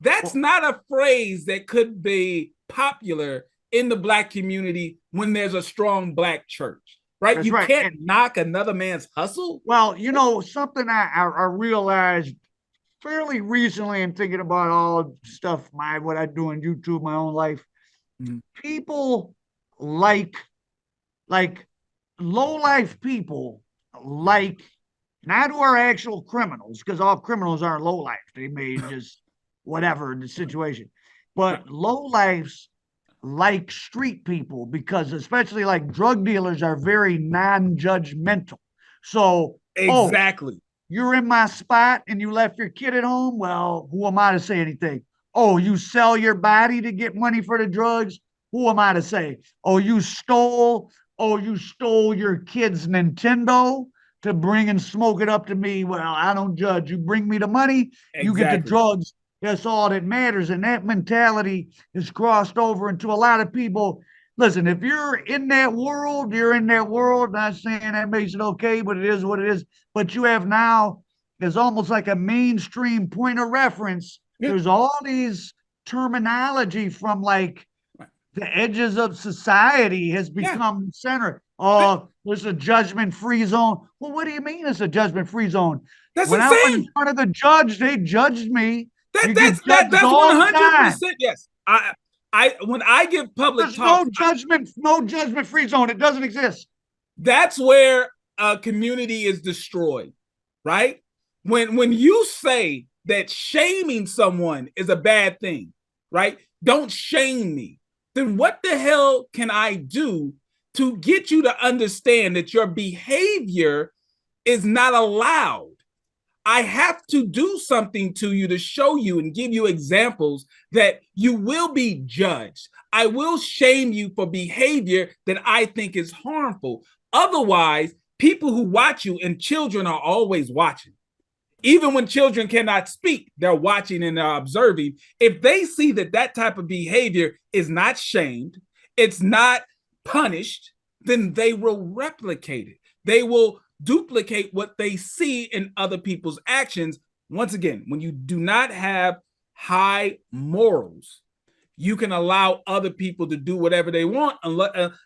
That's not a phrase that could be popular in the black community when there's a strong black church. Right? That's you right. can't knock another man's hustle. Well, you know, something I realized fairly recently in thinking about all the stuff, what I do on YouTube, my own life. Mm-hmm. People like low life people like not who are actual criminals, because all criminals aren't low life. They may just whatever the situation. But low lives like street people because especially like drug dealers are very non-judgmental. So exactly. You're in my spot and you left your kid at home. Well, who am I to say anything? Oh, you sell your body to get money for the drugs. Who am I to say? You stole your kid's Nintendo to bring and smoke it up to me. Well, I don't judge. You bring me the money, you get the drugs. That's all that matters. And that mentality is crossed over into a lot of people. Listen, if you're in that world, you're in that world. Not saying that makes it okay, but it is what it is. But you have now, there's almost like a mainstream point of reference. Yeah. There's all these terminology from like the edges of society has become center. There's a judgment-free zone. Well, what do you mean it's a judgment-free zone? That's when insane. I went in front of the judge, they judged me. That's 100%. Yes. When I give public there's talk, no judgment-free zone. It doesn't exist. That's where a community is destroyed, right? When you say that shaming someone is a bad thing, right? Don't shame me. Then what the hell can I do to get you to understand that your behavior is not allowed? I have to do something to you to show you and give you examples that you will be judged. I will shame you for behavior that I think is harmful. Otherwise, people who watch you, and children are always watching. Even when children cannot speak, they're watching and they're observing. If they see that that type of behavior is not shamed, it's not punished, then they will replicate it. They will duplicate what they see in other people's actions. Once again, when you do not have high morals, you can allow other people to do whatever they want,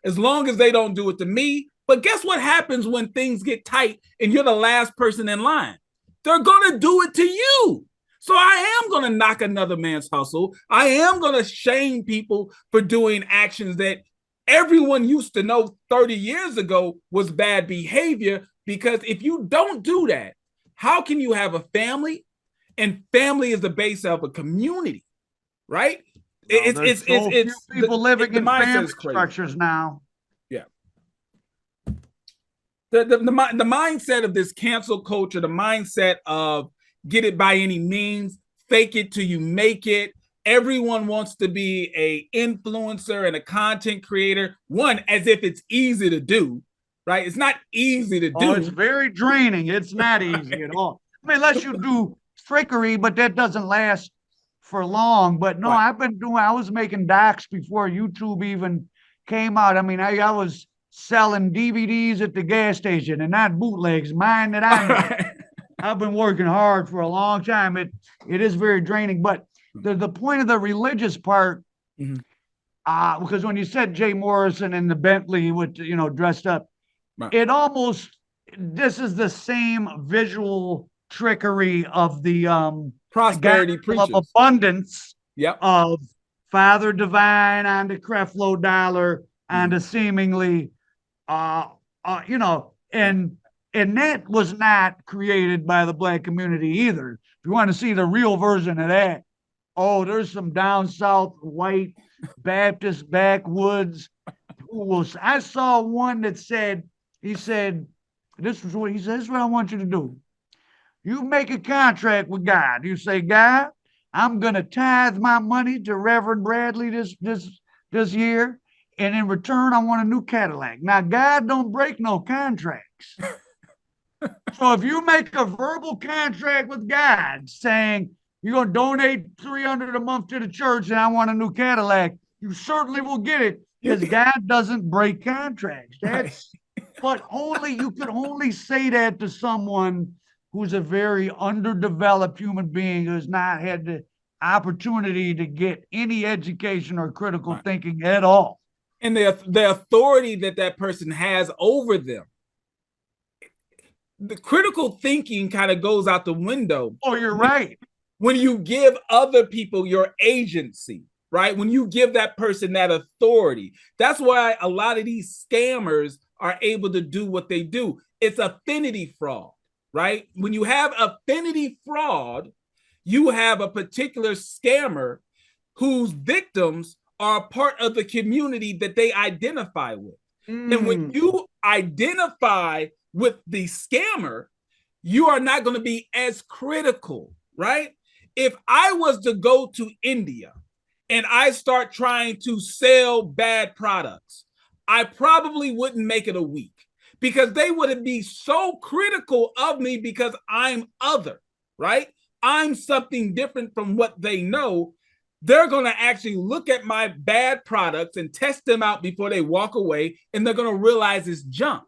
as long as they don't do it to me. But guess what happens when things get tight and you're the last person in line? They're going to do it to you. So I am going to knock another man's hustle. I am going to shame people for doing actions that everyone used to know 30 years ago was bad behavior. Because if you don't do that, how can you have a family? And family is the base of a community, right? It's people living in family structures now. Yeah. The mindset of this cancel culture, the mindset of get it by any means, fake it till you make it. Everyone wants to be a influencer and a content creator. One, as if it's easy to do, right? It's not easy to do. Oh, it's very draining. It's not easy at all. I mean, unless you do trickery, but that doesn't last for long. But no, right. I was making docs before YouTube even came out. I mean, I was selling DVDs at the gas station and not bootlegs, mine that I made. I've been working hard for a long time. It is very draining. But the point of the religious part, because when you said Jay Morrison and the Bentley with, dressed up, right. It almost, this is the same visual trickery of the prosperity preachers of abundance, yep. Of Father Divine on the Creflo Dollar and the seemingly, and that was not created by the Black community either. If you want to see the real version of that, there's some down south white Baptist backwoods who will. I saw one that said, this is what he said, this is what I want you to do. You make a contract with God. You say, God, I'm going to tithe my money to Reverend Bradley this year. And in return, I want a new Cadillac. Now, God don't break no contracts. So if you make a verbal contract with God saying you're going to donate $300 a month to the church and I want a new Cadillac, you certainly will get it because God doesn't break contracts. That's but you could only say that to someone who's a very underdeveloped human being who's not had the opportunity to get any education or critical thinking at all. And the authority that person has over them. The critical thinking kind of goes out the window. Oh, you're right. When you give other people your agency, right? When you give that person that authority, that's why a lot of these scammers are able to do what they do. It's affinity fraud, right? When you have affinity fraud, you have a particular scammer whose victims are a part of the community that they identify with. And when you identify with the scammer, you are not going to be as critical, right? If I was to go to India and I start trying to sell bad products, I probably wouldn't make it a week because they would be so critical of me because I'm other, right? I'm something different from what they know. They're going to actually look at my bad products and test them out before they walk away, and they're going to realize it's junk.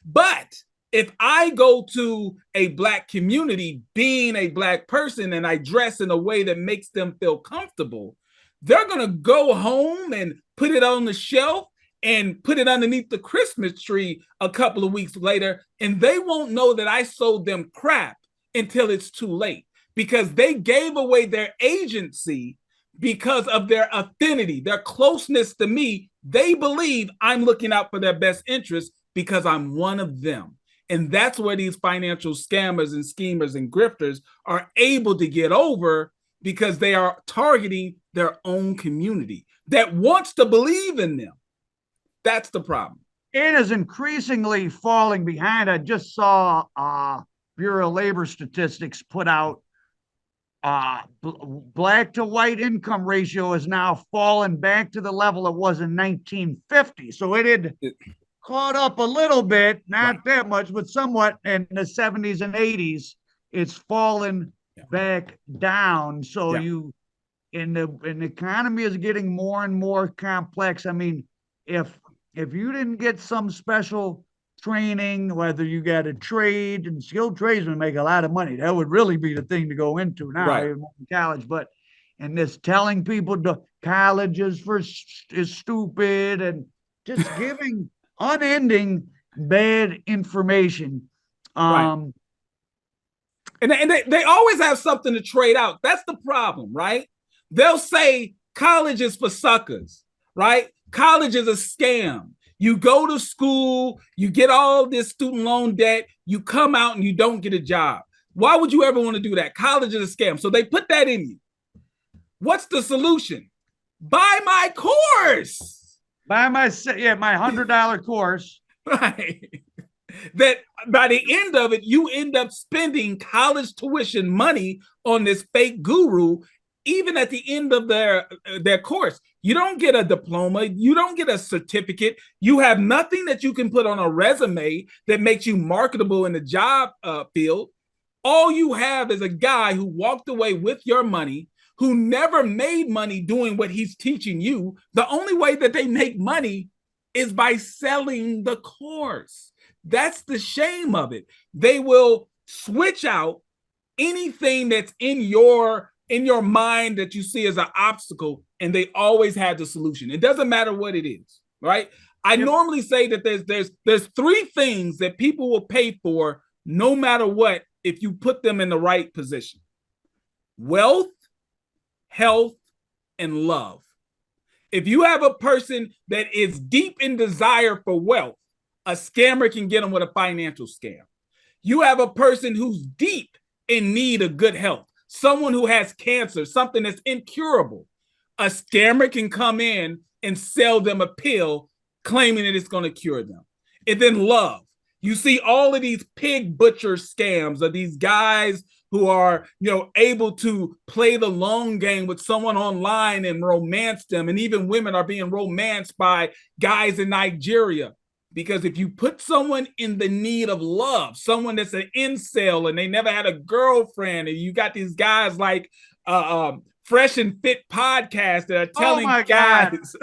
But if I go to a Black community, being a Black person, and I dress in a way that makes them feel comfortable, they're going to go home and put it on the shelf and put it underneath the Christmas tree a couple of weeks later, and they won't know that I sold them crap until it's too late because they gave away their agency because of their affinity, their closeness to me. They believe I'm looking out for their best interest because I'm one of them. And that's where these financial scammers and schemers and grifters are able to get over because they are targeting their own community that wants to believe in them. That's the problem. It is increasingly falling behind. I just saw Bureau of Labor Statistics put out, black to white income ratio is now fallen back to the level it was in 1950. So it had caught up a little bit, not Right. that much, but somewhat in the 70s and 80s. It's fallen Yeah. back down. So Yeah. and the economy is getting more and more complex. I mean, if you didn't get some special training, whether you got a trade, and skilled tradesmen make a lot of money, that would really be the thing to go into now Right. in college. But and this telling people the college is stupid, and just giving unending bad information. Right. Um, And they always have something to trade out. That's the problem, right? They'll say college is for suckers, right? College is a scam. You go to school, you get all this student loan debt, you come out and you don't get a job. Why would you ever want to do that? College is a scam. So they put that in you. What's the solution? Buy my course. buy my $100 course. Right. That by the end of it, you end up spending college tuition money on this fake guru. Even at the end of their course, you don't get a diploma, you don't get a certificate, you have nothing that you can put on a resume that makes you marketable in the job field. All you have is a guy who walked away with your money, who never made money doing what he's teaching you. The only way that they make money is by selling the course. That's the shame of it. They will switch out anything that's in your mind that you see as an obstacle, and they always have the solution. It doesn't matter what it is, right? I normally say that there's three things that people will pay for no matter what if you put them in the right position: wealth, health, and love. If you have a person that is deep in desire for wealth, a scammer can get them with a financial scam. You have a person who's deep in need of good health, someone who has cancer, something that's incurable. A scammer can come in and sell them a pill claiming that it's going to cure them. And then love. You see all of these pig butcher scams of these guys who are, able to play the long game with someone online and romance them. And even women are being romanced by guys in Nigeria. Because if you put someone in the need of love, someone that's an incel and they never had a girlfriend, and you got these guys like Fresh and Fit podcast that are telling guys,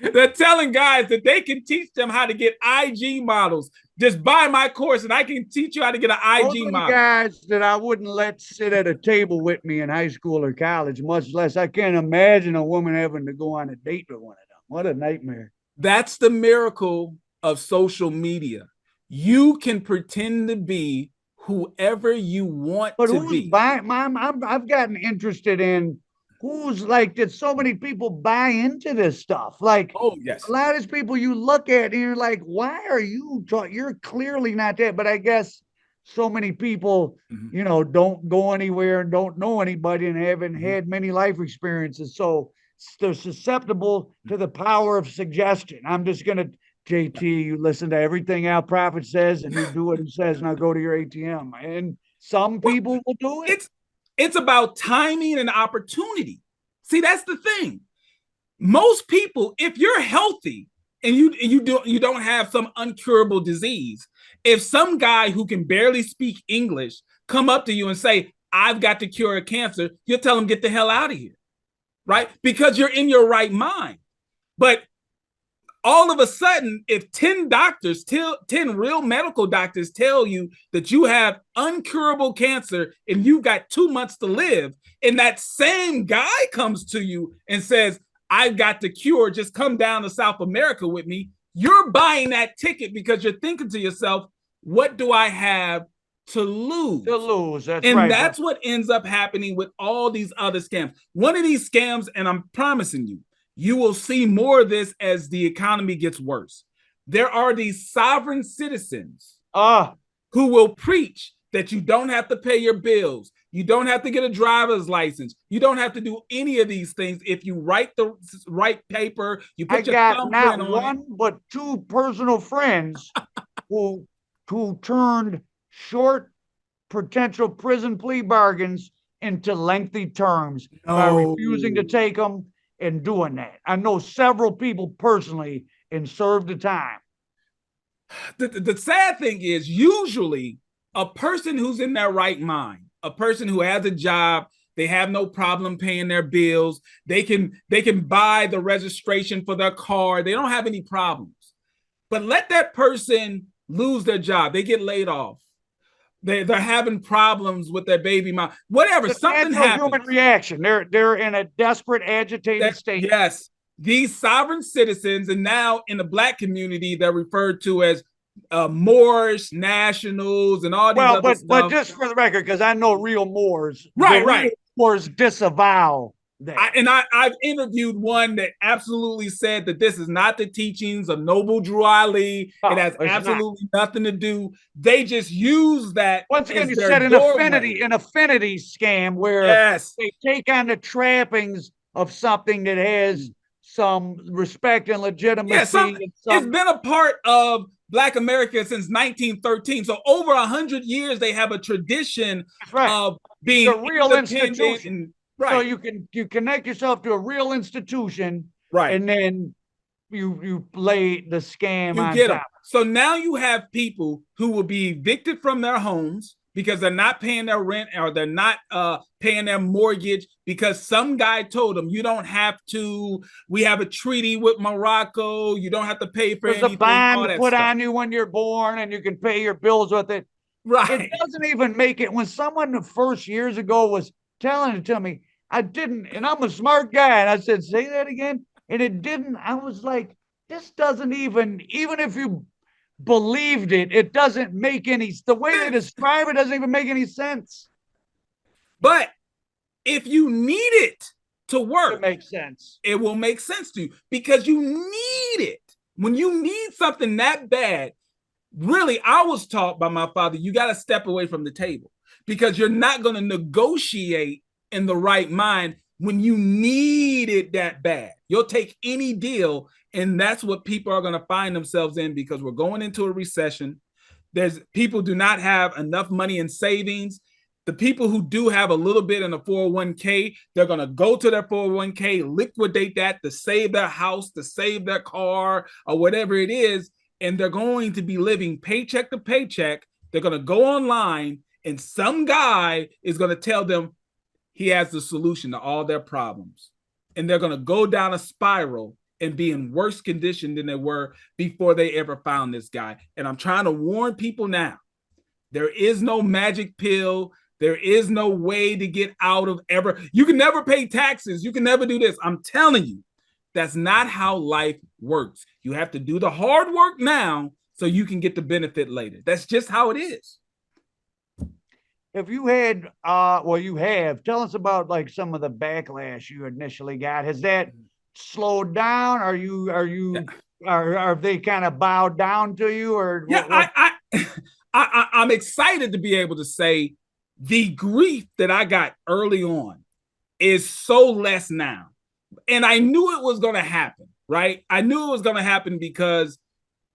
they're telling guys that they can teach them how to get IG models. Just buy my course and I can teach you how to get an IG model. Guys that I wouldn't let sit at a table with me in high school or college, much less I can't imagine a woman having to go on a date with one of them. What a nightmare. That's the miracle of social media. You can pretend to be whoever you want to be. I've gotten interested in who's like, did so many people buy into this stuff? Like, oh yes, a lot of these people you look at and you're like, why are you you're clearly not that. But I guess so many people, don't go anywhere and don't know anybody and haven't had many life experiences. So they're susceptible to the power of suggestion. I'm just going to, JT, you listen to everything Al Prophet says and you do what he says. Now go to your ATM. And some people will do it. It's about timing and opportunity. See, that's the thing. Most people, if you're healthy and you don't have some incurable disease, if some guy who can barely speak English come up to you and say, I've got the cure of cancer, you'll tell him, get the hell out of here, right? Because you're in your right mind. But all of a sudden, if 10 real medical doctors tell you that you have incurable cancer and you've got 2 months to live, and that same guy comes to you and says, I've got the cure, just come down to South America with me, you're buying that ticket because you're thinking to yourself, what do I have to lose? That's and right. That's what ends up happening with all these other scams. One of these scams, and I'm promising you will see more of this as the economy gets worse. There are these sovereign citizens who will preach that you don't have to pay your bills. You don't have to get a driver's license. You don't have to do any of these things. If you write the right paper, you put your thumbprint on it. I got not one, but two personal friends who turned short potential prison plea bargains into lengthy terms by No. refusing to take them and doing that. I know several people personally and served the time. The sad thing is, usually a person who's in their right mind, a person who has a job, they have no problem paying their bills, they can buy the registration for their car, they don't have any problems. But let that person lose their job, they get laid off, they're having problems with their baby mom, whatever, something happens. Human reaction. They're in a desperate, agitated state. Yes, these sovereign citizens, and now in the Black community, they're referred to as Moorish nationals and all these other stuff. But just for the record, because I know real Moors, right. Moors disavow that. I've interviewed one that absolutely said that this is not the teachings of Noble Drew Ali. It has absolutely nothing to do. They just use that. Once again, you said an affinity scam where they take on the trappings of something that has some respect and legitimacy. It's been a part of Black America since 1913. So over 100 years, they have a tradition of being a real institution. Right. So you connect yourself to a real institution, right? And then you lay the scam on top. So now you have people who will be evicted from their homes because they're not paying their rent or they're not paying their mortgage because some guy told them, you don't have to, we have a treaty with Morocco, you don't have to pay for anything. There's a bond put on you when you're born and you can pay your bills with it. Right. It doesn't even make it. When someone the first years ago was telling it to me, I didn't, and I'm a smart guy, and I said, say that again, and it didn't. I was like, this doesn't even if you believed it, it doesn't make any, the way they describe it doesn't even make any sense. But if you need it to work, it makes sense. It will make sense to you because you need it. When you need something that bad, really, I was taught by my father, you got to step away from the table because you're not going to negotiate in the right mind when you need it that bad. You'll take any deal, and that's what people are going to find themselves in because we're going into a recession. People do not have enough money in savings. The people who do have a little bit in a 401k, they're going to go to their 401k, liquidate that to save their house, to save their car, or whatever it is, and they're going to be living paycheck to paycheck. They're going to go online, and some guy is going to tell them he has the solution to all their problems. And they're going to go down a spiral and be in worse condition than they were before they ever found this guy. And I'm trying to warn people now, there is no magic pill. There is no way to get out of ever. You can never pay taxes. You can never do this. I'm telling you, that's not how life works. You have to do the hard work now so you can get the benefit later. That's just how it is. If you had, you have, tell us about like some of the backlash you initially got. Has that slowed down? Are they kind of bowed down to you? Or I'm excited to be able to say the grief that I got early on is so less now. And I knew it was going to happen, right? I knew it was going to happen because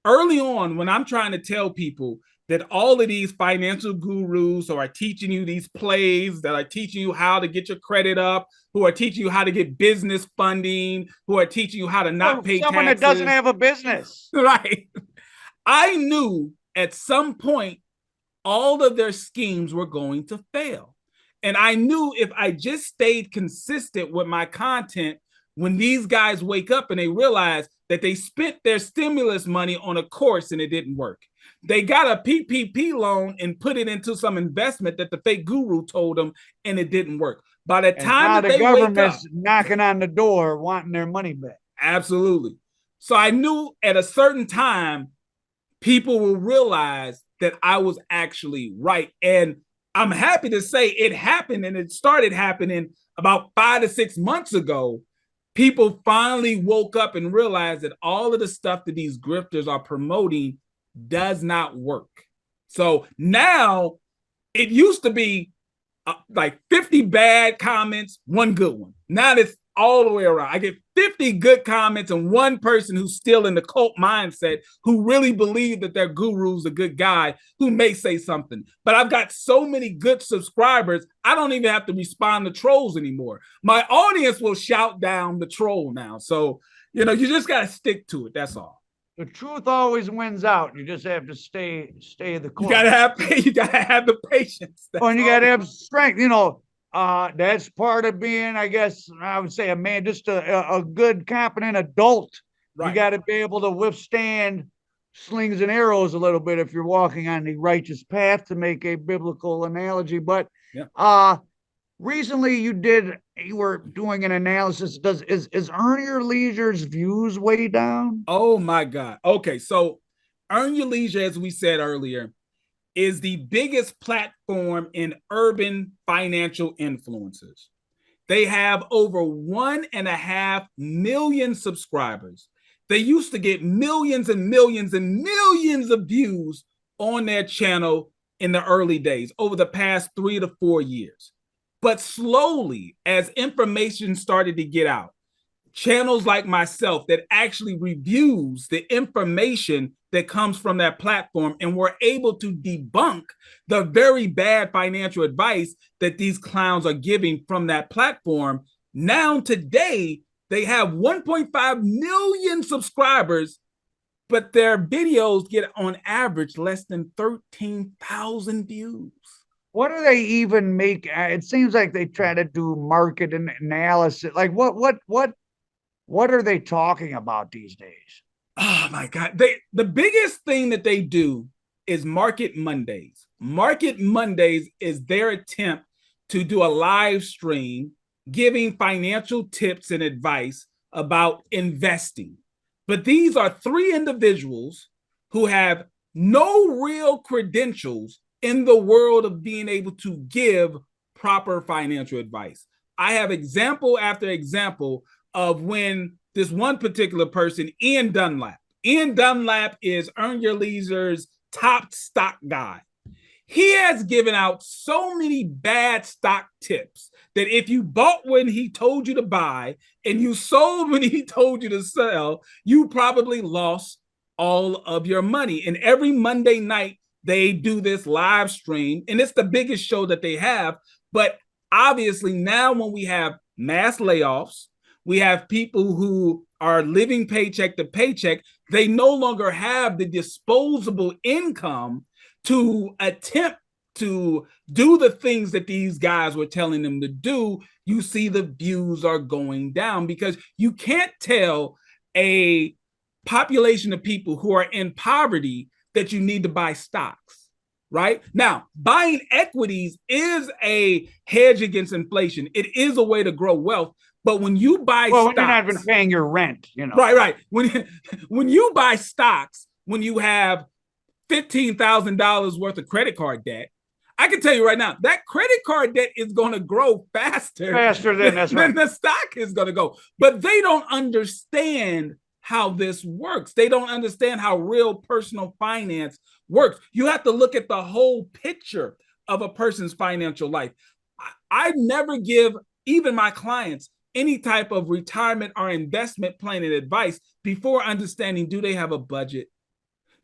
early on, when I'm trying to tell people that all of these financial gurus who are teaching you these plays, that are teaching you how to get your credit up, who are teaching you how to get business funding, who are teaching you how to not pay someone taxes. That doesn't have a business. Right. I knew at some point all of their schemes were going to fail. And I knew if I just stayed consistent with my content, when these guys wake up and they realize that they spent their stimulus money on a course and it didn't work. They got a PPP loan and put it into some investment that the fake guru told them, and it didn't work. By the time that the government's knocking on the door wanting their money back. Absolutely. So I knew at a certain time, people will realize that I was actually right. And I'm happy to say it happened, and it started happening about 5 to 6 months ago. People finally woke up and realized that all of the stuff that these grifters are promoting does not work. So now it used to be like 50 bad comments, one good one. Now it's all the way around. I get 50 good comments and one person who's still in the cult mindset who really believe that their guru's a good guy who may say something. But I've got so many good subscribers, I don't even have to respond to trolls anymore. My audience will shout down the troll now. So, you just got to stick to it. That's all. The truth always wins out. You just have to stay the course. You gotta have the patience. And you gotta have strength. That's part of being, I guess, I would say a man, just a good, competent adult. Right. You got to be able to withstand slings and arrows a little bit if you're walking on the righteous path, to make a biblical analogy. But recently you were doing an analysis. Is Earn Your Leisure's views way down? Oh my God. Okay, so Earn Your Leisure, as we said earlier, is the biggest platform in urban financial influencers. They have over 1.5 million subscribers. They used to get millions and millions and millions of views on their channel in the early days, over the past 3 to 4 years. But slowly, as information started to get out, channels like myself that actually reviews the information that comes from that platform, and we're able to debunk the very bad financial advice that these clowns are giving from that platform. Now, today, they have 1.5 million subscribers, but their videos get on average less than 13,000 views. What do they even make? It seems like they try to do market analysis. Like what are they talking about these days? Oh my God. The biggest thing that they do is Market Mondays. Market Mondays is their attempt to do a live stream giving financial tips and advice about investing. But these are 3 individuals who have no real credentials in the world of being able to give proper financial advice. I have example after example of when this one particular person, Ian Dunlap is Earn Your Leisure's top stock guy. He has given out so many bad stock tips that if you bought when he told you to buy and you sold when he told you to sell, you probably lost all of your money. And every Monday night, they do this live stream, and it's the biggest show that they have. But obviously now when we have mass layoffs, we have people who are living paycheck to paycheck, they no longer have the disposable income to attempt to do the things that these guys were telling them to do. You see the views are going down because you can't tell a population of people who are in poverty that you need to buy stocks, right? Now, buying equities is a hedge against inflation. It is a way to grow wealth. But when you buy stocks, when you're not even paying your rent, Right. When you buy stocks, when you have $15,000 worth of credit card debt, I can tell you right now, that credit card debt is going to grow faster than the stock is going to go. But they don't understand how this works. They don't understand how real personal finance works. You have to look at the whole picture of a person's financial life. I never give even my clients any type of retirement or investment planning advice before understanding, do they have a budget?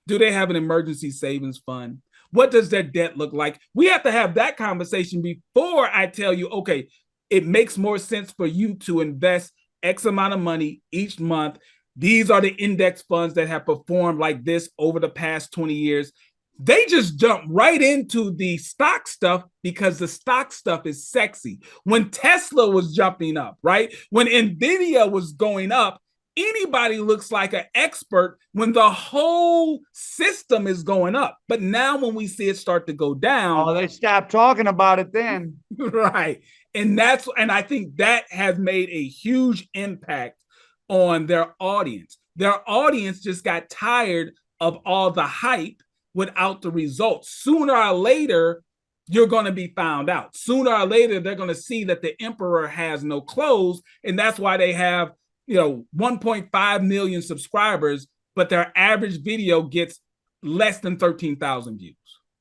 Do they have an emergency savings fund? What does their debt look like? We have to have that conversation before I tell you, okay, it makes more sense for you to invest X amount of money each month. These are the index funds that have performed like this over the past 20 years. They just jump right into the stock stuff because the stock stuff is sexy. When Tesla was jumping up, right? When Nvidia was going up, anybody looks like an expert when the whole system is going up. But now when we see it start to go down, they stop talking about it then. Right. And I think that has made a huge impact on their audience. Their audience just got tired of all the hype without the results. Sooner or later, you're going to be found out. Sooner or later, they're going to see that the emperor has no clothes. And that's why they have, 1.5 million subscribers, but their average video gets less than 13,000 views.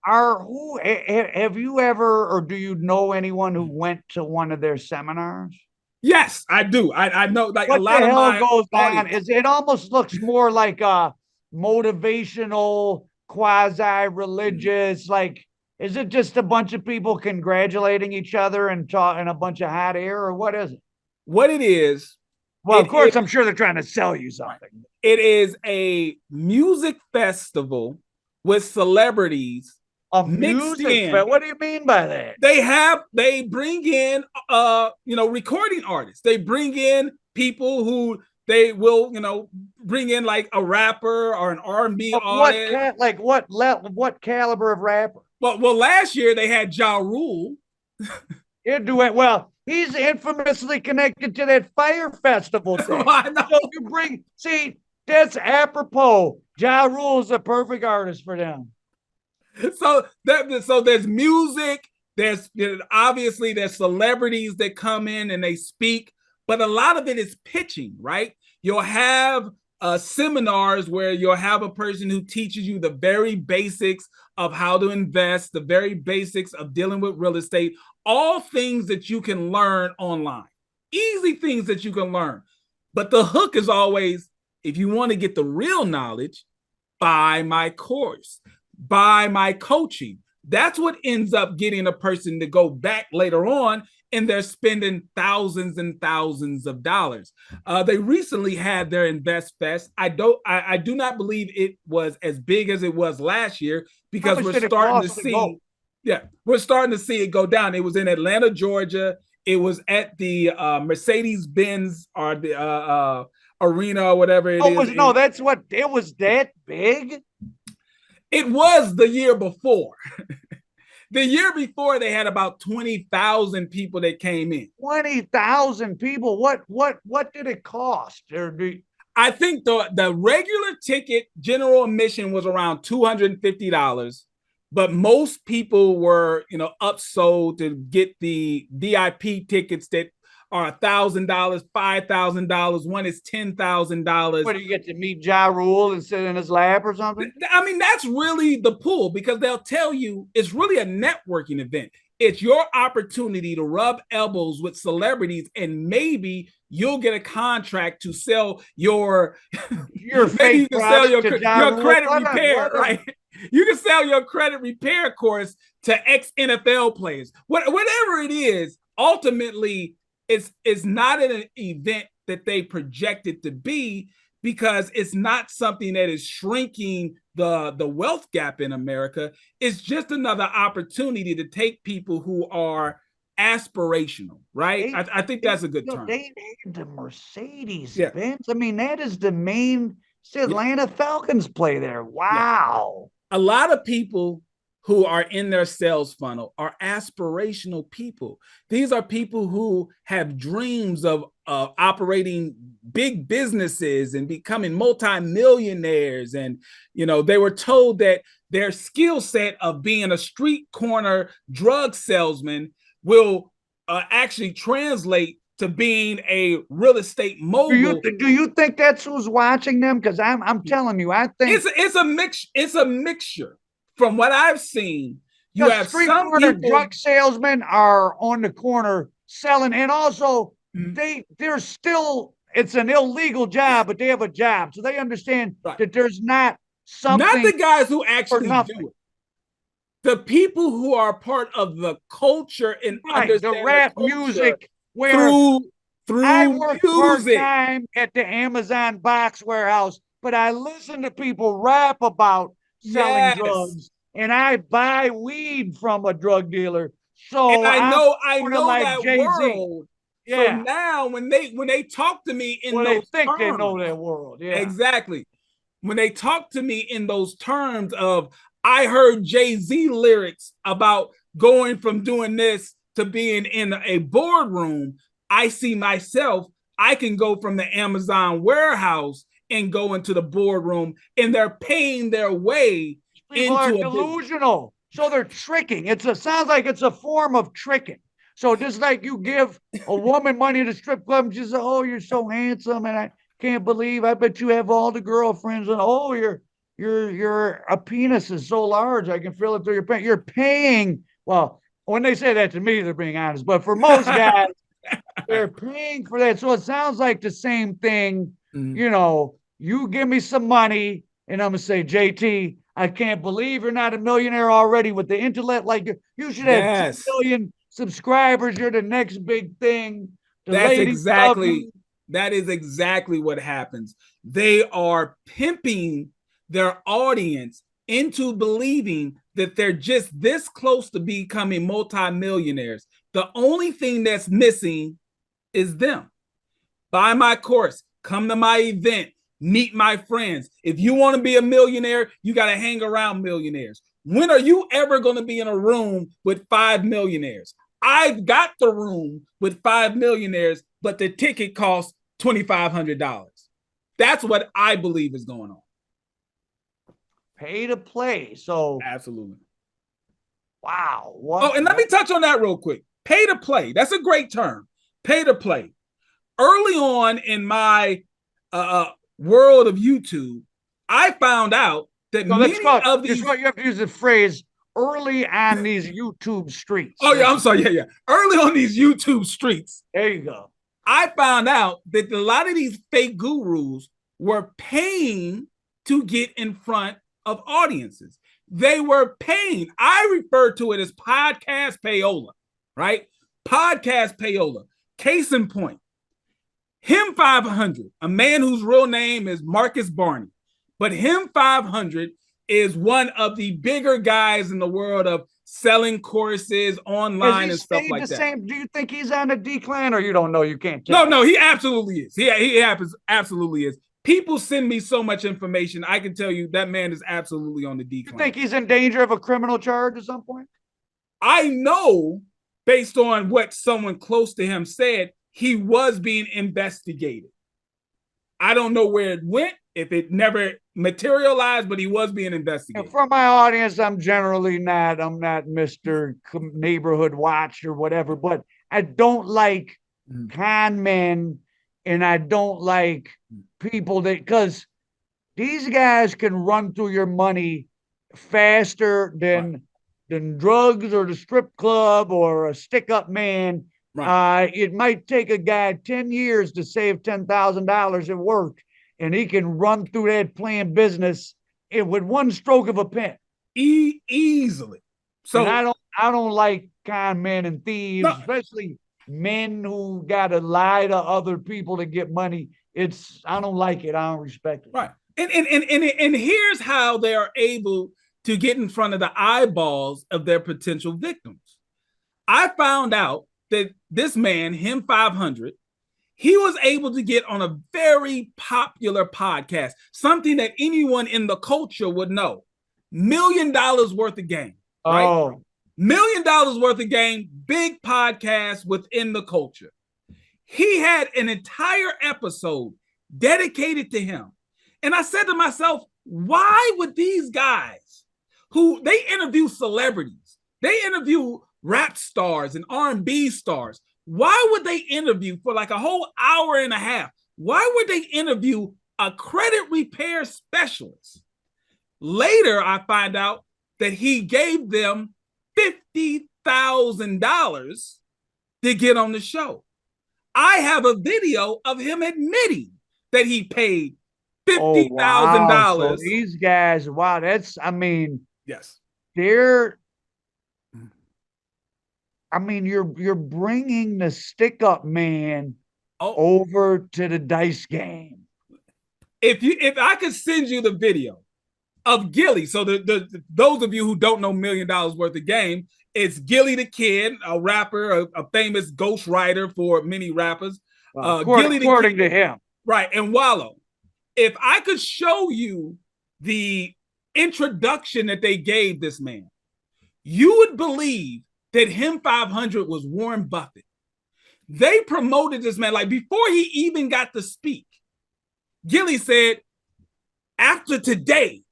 Have you ever, or do you know anyone who went to one of their seminars? Yes, I do. I know like a What the lot of hell my goes on? audience. Is it almost looks more like a motivational, quasi-religious, like is it just a bunch of people congratulating each other and talking a bunch of hot air, or what is it? What it is, Well, of it is course, I'm sure they're trying to sell you right. something. It is a music festival with celebrities A mixed music in. fest. What do you mean by that? They bring in recording artists. They bring in people who they will, bring in like a rapper or an R&B Of what artist. cat? Like what caliber of rapper? Well, last year they had Ja Rule. He'd do it. Well, he's infamously connected to that fire festival thing. I know. So you bring, see, that's apropos. Ja Rule is a perfect artist for them. So there's music. Obviously there's celebrities that come in and they speak, but a lot of it is pitching, right? You'll have seminars where you'll have a person who teaches you the very basics of how to invest, the very basics of dealing with real estate, all things that you can learn online, easy things that you can learn. But the hook is always, if you want to get the real knowledge, buy my course, buy my coaching. That's what ends up getting a person to go back later on, and they're spending thousands and thousands of dollars. They recently had their Invest Fest. I do not believe it was as big as it was last year because we're starting to see, we're starting to see it go down. It was in Atlanta, Georgia. It was at the Mercedes-Benz or the arena or whatever it is. No, that's what it was that big. It was the year before. The year before, they had about 20,000 people that came in. 20,000 people. What did it cost? I think the regular ticket general admission was around $250, but most people were, upsold to get the VIP tickets that are $1,000, $5,000. One is $10,000. What, do you get to meet Ja Rule and sit in his lap or something? I mean, that's really the pool, because they'll tell you it's really a networking event. It's your opportunity to rub elbows with celebrities, and maybe you'll get a contract to sell your maybe you can sell your credit repair, right? You can sell your credit repair course to ex-NFL players. Whatever it is, ultimately, it's not an event that they project it to be, because it's not something that is shrinking the wealth gap in America. It's just another opportunity to take people who are aspirational, right? I think that's a good term. They named the Mercedes-Benz. I mean, that is the main Atlanta Falcons play there. Wow. A lot of people who are in their sales funnel are aspirational people. These are people who have dreams of operating big businesses and becoming multimillionaires. And, they were told that their skill set of being a street corner drug salesman will actually translate to being a real estate mogul. Do you think that's who's watching them? Because I'm telling you, I think it's a mix. It's a mixture. From what I've seen, you have street some corner people, drug salesmen are on the corner selling, and also they're still, it's an illegal job, but they have a job, so they understand that there's not something. Not the guys who actually do it. The people who are part of the culture and understand the rap music, where through I work music part-time at the Amazon box warehouse, but I listen to people rap about selling drugs, and I buy weed from a drug dealer. So and I know that Jay-Z. world. Yeah. So now when they talk to me in those they think terms, they know that world. Yeah, exactly. When they talk to me in those terms of, I heard Jay-Z lyrics about going from doing this to being in a boardroom, I see myself, I can go from the Amazon warehouse and go into the boardroom, and they're paying their way people are delusional. So they're tricking. Sounds like it's a form of tricking. So just like you give a woman money at a strip club, and she says, "Oh, you're so handsome, and I can't believe. I bet you have all the girlfriends, and oh, your a penis is so large, I can feel it through your pants." You're paying. Well, when they say that to me, they're being honest. But for most guys, They're paying for that. So it sounds like the same thing. Mhm. You know, you give me some money, and I'm gonna say, JT, I can't believe you're not a millionaire already with the intellect. Like you should have 2 Yes, million subscribers. You're the next big thing. The that's ladies love exactly you. that is exactly what happens. They are pimping their audience into believing that they're just this close to becoming multimillionaires. The only thing that's missing is them. Buy my course, come to my event, meet my friends. If you want to be a millionaire, you got to hang around millionaires. When are you ever going to be in a room with 5 millionaires? I've got the room with 5 millionaires, but the ticket costs $2,500. That's what I believe is going on. Pay to play. So Absolutely. wow, Oh, what? and let me touch on that real quick. Pay to play. That's a great term. Pay to play. Early on in my world of YouTube, I found out that So let's many go. of Just these. what you have to use the phrase early on these YouTube streets. Oh yeah, I'm sorry. Yeah. Early on these YouTube streets, There you go. I found out that a lot of these fake gurus were paying to get in front of audiences. They were paying. I refer to it as podcast payola, right? Podcast payola. Case in point, him 500, a man whose real name is Marcus Barney, but him 500 is one of the bigger guys in the world of selling courses Has online he and stuff stayed like the that. same? Do you think he's on a decline, or you don't know? You can't No, tell. no, he absolutely is. He happens absolutely is. People send me so much information. I can tell you that man is absolutely on the You decline. think he's in danger of a criminal charge at some point? I know based on what someone close to him said, he was being investigated. I don't know where it went, if it never materialized, but he was being And investigated. for my audience, I'm generally not. I'm not Mr. Neighborhood Watch or whatever, but I don't like con men, and I don't like people that because these guys can run through your money faster Right. than drugs or the strip club or a stick up man. Right. It might take a guy 10 years to save $10,000 at work, and he can run through that playing business with one stroke of a pen. Easily. And So I don't like con men and thieves, no, especially men who gotta lie to other people to get money. I don't like it. I don't respect it. right. And here's how they are able to get in front of the eyeballs of their potential victims. I found out that this man, him 500, he was able to get on a very popular podcast, something that anyone in the culture would know. $1 million worth of game, right? Oh, $1 million worth of game, big podcast within the culture. He had an entire episode dedicated to him. And I said to myself, why would these guys who they interview celebrities, they interview rap stars and R&B stars, why would they interview for like a whole hour and a half? Why would they interview a credit repair specialist? Later, I find out that he gave them $50,000 to get on the show. I have a video of him admitting that he paid $50,000. wow. So these guys, wow, Yes. they're, you're bringing the stick up man over to the dice game. If I could send you the video of Gilly, so those of you who don't know $1 million worth of game, it's Gilly the Kid, a rapper, a famous ghostwriter for many rappers. According to him. Right, and Wallow. If I could show you the introduction that they gave this man, you would believe that him 500 was Warren Buffett. They promoted this man, like before he even got to speak. Gilly said, after today,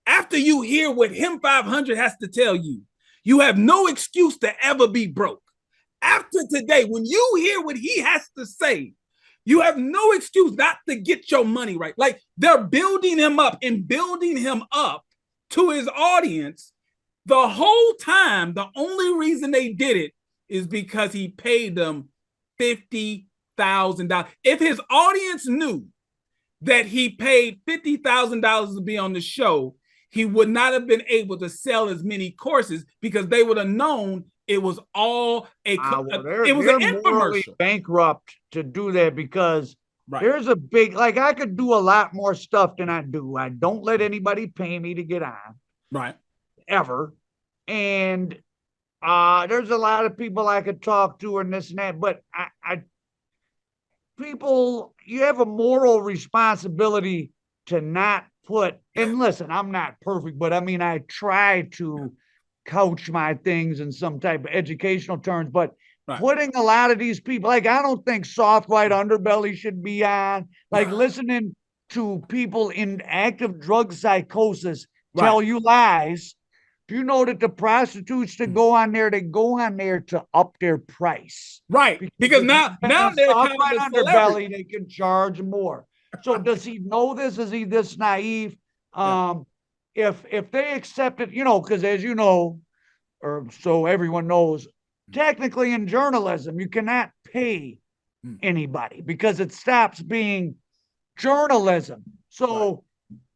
after you hear what him 500 has to tell you, you have no excuse to ever be broke. After today, when you hear what he has to say, you have no excuse not to get your money right. Like they're building him up and building him up to his audience. The whole time, the only reason they did it is because he paid them $50,000. If his audience knew that he paid $50,000 to be on the show, he would not have been able to sell as many courses because they would have known it was all it was an morally infomercial. Bankrupt to do that because Right. there's a big, like, I could do a lot more stuff than I do. I don't let anybody pay me to get on. Right. Ever. And there's a lot of people I could talk to and this and that, but people, you have a moral responsibility to not put, and listen, I'm not perfect, but I mean, I try to couch my things in some type of educational terms, but putting a lot of these people, like, I don't think soft white underbelly should be on, like listening to people in active drug psychosis tell you lies. Do you know that the prostitutes that go on there, they go on there to up their price? Right. Because now they're kind of a celebrity. They can charge more. So does he know this? Is he this naive? If they accept it, because as you know, or so everyone knows, technically in journalism, you cannot pay anybody because it stops being journalism. So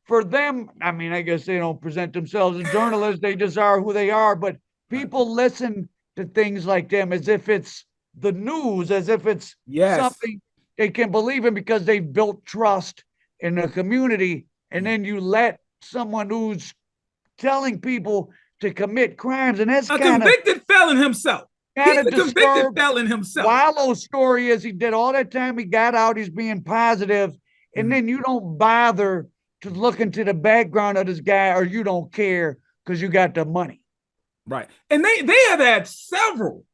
for them, I mean, I guess they don't present themselves as journalists. They just are who they are. But people listen to things like them as if it's the news, as if it's something they can believe in because they've built trust in the community. And then you let someone who's telling people to commit crimes, and that's a convicted felon himself. He's a convicted felon himself. Wallow's story is he did all that time, he got out, he's being positive, and then you don't bother to look into the background of this guy, or you don't care because you got the money. Right. And they have had several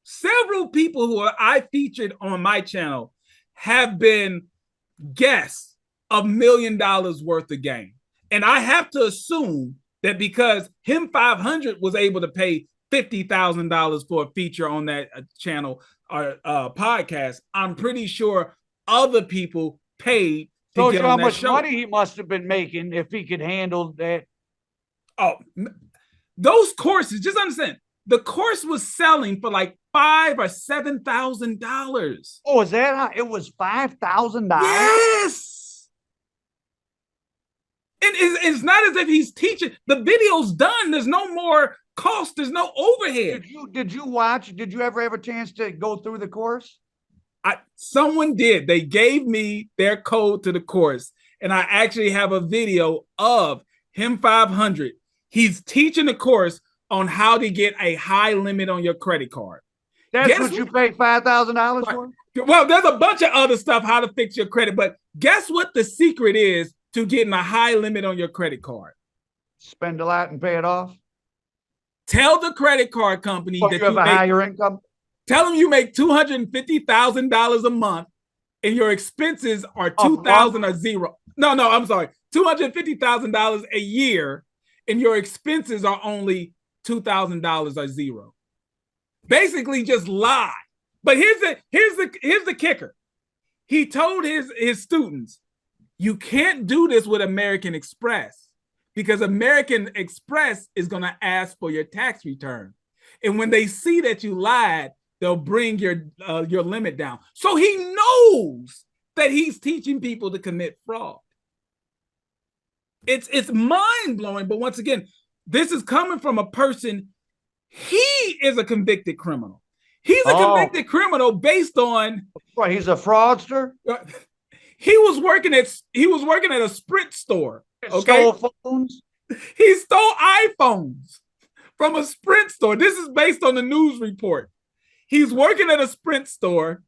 people who I featured on my channel have been guests of $1 million worth of game. And I have to assume that because him 500 was able to pay $50,000 for a feature on that channel or podcast, I'm pretty sure other people paid to get on that show. How much money he must have been making if he could handle that. Oh, those courses, just understand, the course was selling for like $5,000 or $7,000. Oh, is that how it was? $5,000? Yes. And it's not as if he's teaching. The video's done. There's no more cost. There's no overhead. Did you ever have a chance to go through the course? Someone did. They gave me their code to the course, and I actually have a video of him 500. He's teaching the course on how to get a high limit on your credit card. That's what you pay $5,000 for? Well, there's a bunch of other stuff, how to fix your credit, but guess what the secret is to getting a high limit on your credit card? Spend a lot and pay it off? Tell the credit card company that you have a higher income? Tell them you make $250,000 a month and your expenses are $2,000 or zero. No, I'm sorry. $250,000 a year and your expenses are only $2,000 or zero. Basically just lie. But here's the kicker. He told his students, you can't do this with American Express because American Express is going to ask for your tax return. And when they see that you lied, they'll bring your limit down. So he knows that he's teaching people to commit fraud. It's mind-blowing, but once again, this is coming from a person, he is a convicted criminal. He's a convicted criminal based on what, he's a fraudster? He was working at a Sprint store. Okay. Stole phones? He stole iPhones from a Sprint store. This is based on the news report. He's working at a Sprint store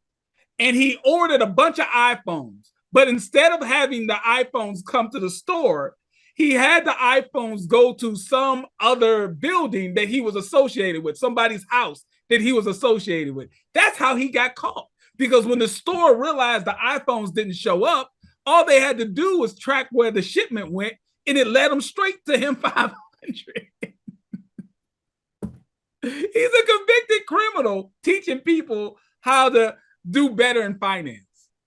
and he ordered a bunch of iPhones. But instead of having the iPhones come to the store, he had the iPhones go to some other building that he was associated with, somebody's house that he was associated with. That's how he got caught. Because when the store realized the iPhones didn't show up, all they had to do was track where the shipment went, and it led them straight to him 500. He's a convicted criminal teaching people how to do better in finance.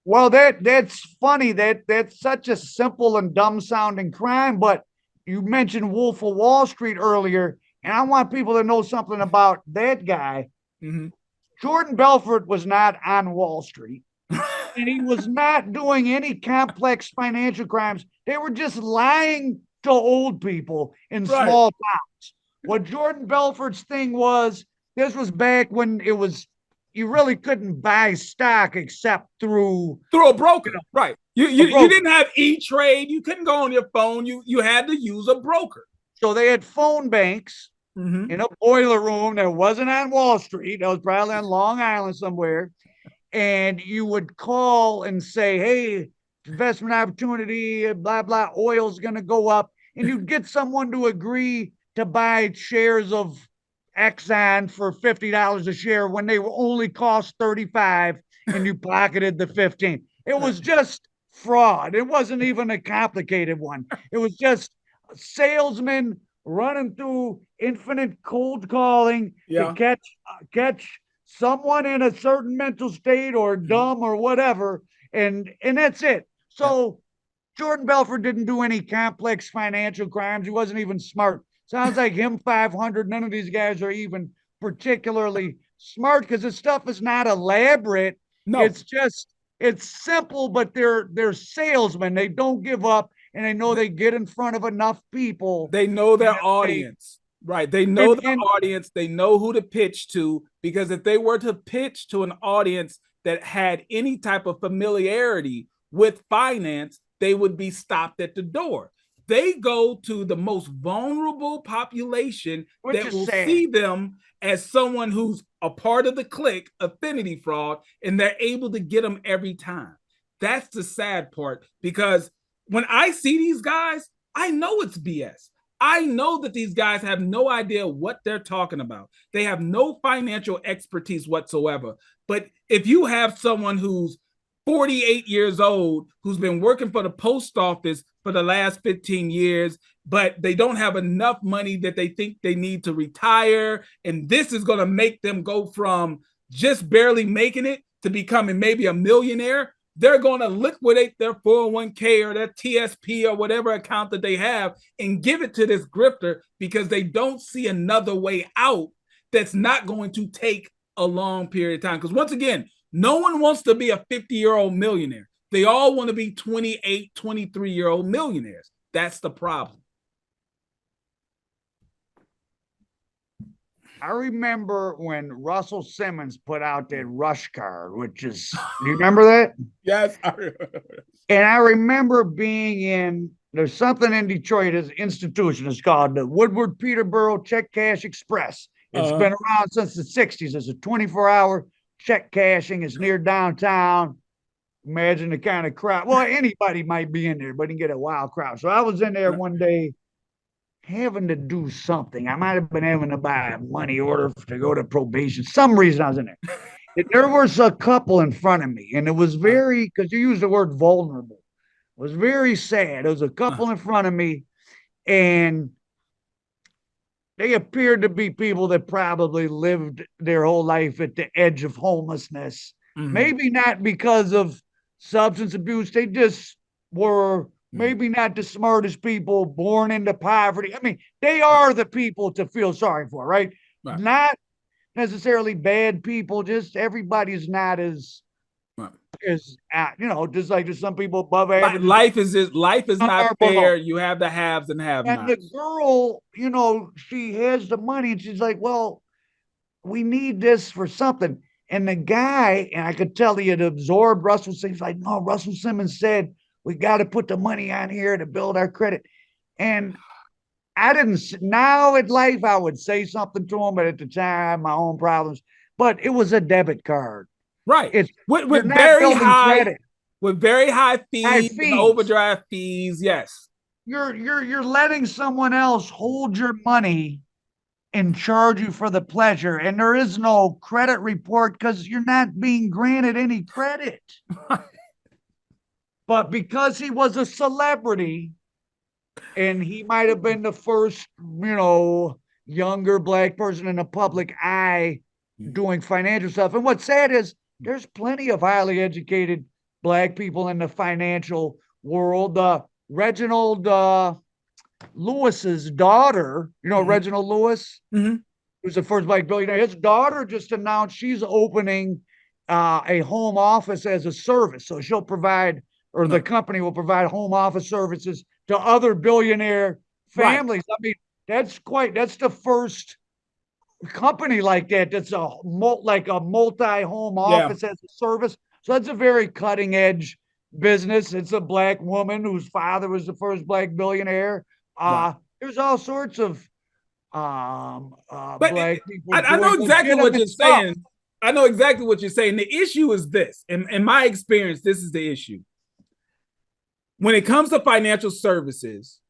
Well, that's funny. That's such a simple and dumb sounding crime, but you mentioned Wolf of Wall Street earlier, and I want people to know something about that guy. Jordan Belfort was not on Wall Street, and he was not doing any complex financial crimes. They were just lying to old people in Right. small towns. What Jordan Belfort's thing was, this was back when it was, you really couldn't buy stock except through a broker, right? You broker. didn't have E-Trade. You couldn't go on your phone. You had to use a broker. So they had phone banks in a boiler room that wasn't on Wall Street. That was probably on Long Island somewhere. And you would call and say, hey, investment opportunity, blah, blah, oil's going to go up. And you'd get someone to agree to buy shares of Exxon for $50 a share when they were only cost 35 and you pocketed the 15. It was just fraud. It wasn't even a complicated one. It was just salesmen running through infinite cold calling to catch someone in a certain mental state or dumb or whatever, and that's it. So Jordan Belfort didn't do any complex financial crimes. He wasn't even smart. Sounds like him 500. None of these guys are even particularly smart because the stuff is not elaborate. No, it's simple, but they're salesmen. They don't give up, and they know they get in front of enough people. They know their audience. Right. They know the audience. They know who to pitch to, because if they were to pitch to an audience that had any type of familiarity with finance, they would be stopped at the door. They go to the most vulnerable population that will see them as someone who's a part of the clique, affinity fraud, and they're able to get them every time. That's the sad part, because when I see these guys, I know it's BS. I know that these guys have no idea what they're talking about. They have no financial expertise whatsoever. But if you have someone who's 48 years old, who's been working for the post office for the last 15 years, but they don't have enough money that they think they need to retire, and this is going to make them go from just barely making it to becoming maybe a millionaire, they're going to liquidate their 401k or their TSP or whatever account that they have and give it to this grifter because they don't see another way out that's not going to take a long period of time. Because once again, no one wants to be a 50-year-old millionaire. They all want to be 28, 23-year-old millionaires. That's the problem. I remember when Russell Simmons put out that Rush card, which is, do you remember that? Yes, I remember. And I remember being there's something in Detroit, as an institution, it's called the Woodward Peterborough Check Cash Express. It's been around since the 60s. It's a 24-hour check cashing. It's near downtown. Imagine the kind of crowd. Well, anybody might be in there, but you can get a wild crowd. So I was in there one day having to do something. I might have been having to buy a money order to go to probation. Some reason I was in there. And there was a couple in front of me, and it was very, because you used the word vulnerable. It was very sad. There was a couple in front of me, and they appeared to be people that probably lived their whole life at the edge of homelessness. Maybe not because of substance abuse. They just were maybe not the smartest people, born into poverty. I mean, they are the people to feel sorry for, right? Not necessarily bad people, just everybody's not as just like there's some people above average. Life is not fair. You have the haves and have-nots. And the girl, she has the money, and she's like, well, we need this for something. And the guy, and I could tell he had absorbed Russell Simmons, like, no, Russell Simmons said, we got to put the money on here to build our credit. And I didn't, now in life, I would say something to him, but at the time, I had my own problems. But it was a debit card. Right. It's with very high fees, and overdraft fees. Yes. You're letting someone else hold your money and charge you for the pleasure. And there is no credit report because you're not being granted any credit. But because he was a celebrity and he might have been the first, younger black person in the public eye doing financial stuff. And what's sad is there's plenty of highly educated black people in the financial world. Reginald Lewis's daughter, Reginald Lewis, who's the first black billionaire. His daughter just announced she's opening a home office as a service. So she'll provide, or the company will provide home office services to other billionaire families. Right. I mean, that's the first company like that. That's like a multi-home office as a service. So that's a very cutting edge business. It's a black woman whose father was the first black billionaire. There's all sorts of black people. I know exactly what you're saying. I know exactly what you're saying. The issue is this, in my experience, this is the issue. When it comes to financial services,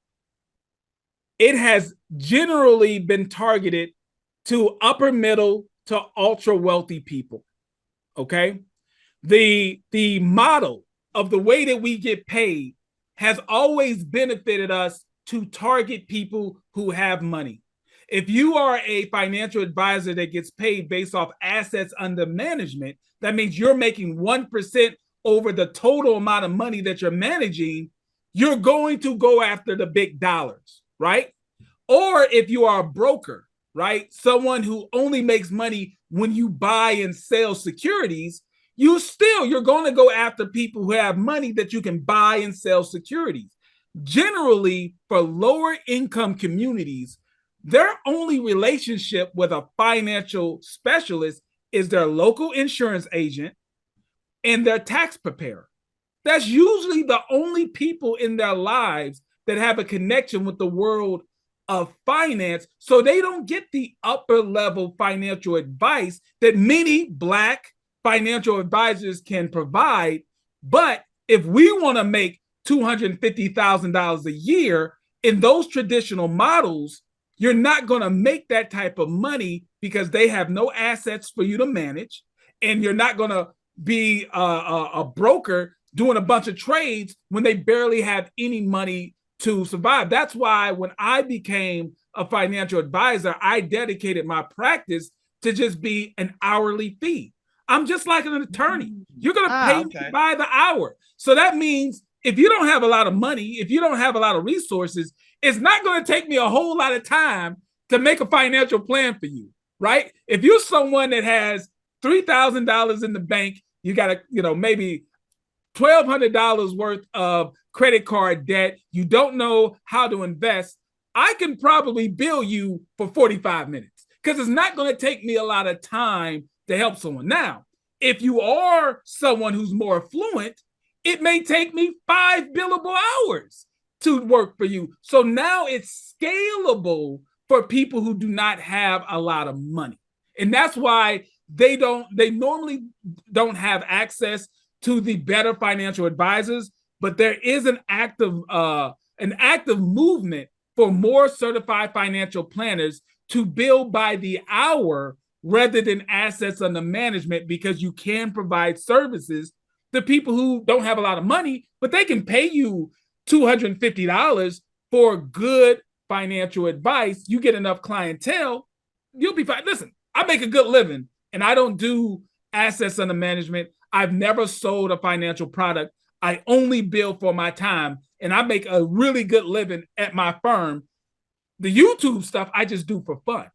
it has generally been targeted to upper middle to ultra wealthy people. Okay. The model of the way that we get paid has always benefited us to target people who have money. If you are a financial advisor that gets paid based off assets under management, that means you're making 1% over the total amount of money that you're managing. You're going to go after the big dollars, right? Or if you are a broker, right? Someone who only makes money when you buy and sell securities, you're going to go after people who have money that you can buy and sell securities. Generally, for lower income communities, their only relationship with a financial specialist is their local insurance agent and their tax preparer. That's usually the only people in their lives that have a connection with the world of finance, so they don't get the upper level financial advice that many Black financial advisors can provide. But if we want to make $250,000 a year in those traditional models, you're not going to make that type of money because they have no assets for you to manage, and you're not going to be a broker doing a bunch of trades when they barely have any money to survive. That's why when I became a financial advisor, I dedicated my practice to just be an hourly fee. I'm just like an attorney. You're going to pay me by the hour. So that means if you don't have a lot of money, if you don't have a lot of resources, it's not going to take me a whole lot of time to make a financial plan for you, right? If you're someone that has $3,000 in the bank, you got to, maybe $1,200 worth of credit card debt, you don't know how to invest, I can probably bill you for 45 minutes because it's not going to take me a lot of time to help someone. Now, if you are someone who's more affluent, it may take me 5 billable hours to work for you. So now it's scalable for people who do not have a lot of money. And that's why they normally don't have access to the better financial advisors, but there is an active movement for more certified financial planners to bill by the hour rather than assets under management, because you can provide services to people who don't have a lot of money, but they can pay you $250 for good financial advice. You get enough clientele, you'll be fine. Listen, I make a good living and I don't do assets under management. I've never sold a financial product. I only bill for my time, and I make a really good living at my firm. The YouTube stuff I just do for fun.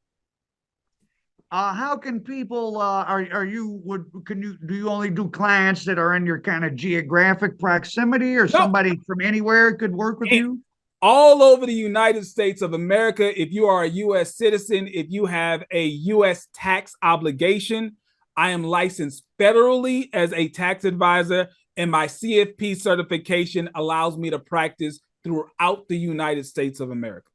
How can people? Do you only do clients that are in your kind of geographic proximity, or somebody from anywhere could work with you? All over the United States of America. If you are a U.S. citizen, if you have a U.S. tax obligation, I am licensed federally as a tax advisor, and my CFP certification allows me to practice throughout the United States of America.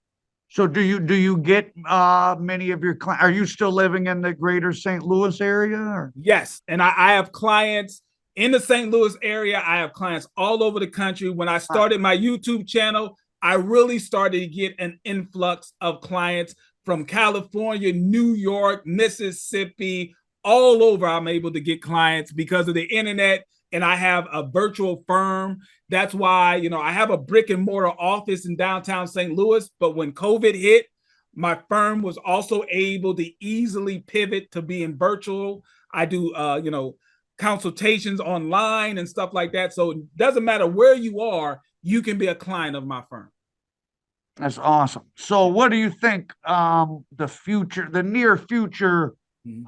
So do you get many of your clients? Are you still living in the greater St. Louis area? Or? Yes. And I have clients in the St. Louis area. I have clients all over the country. When I started my YouTube channel, I really started to get an influx of clients from California, New York, Mississippi, all over. I'm able to get clients because of the internet, and I have a virtual firm. That's why, I have a brick and mortar office in downtown St. Louis, but when COVID hit, my firm was also able to easily pivot to being virtual. I do, consultations online and stuff like that. So it doesn't matter where you are, you can be a client of my firm. That's awesome. So what do you think the near future Mhm.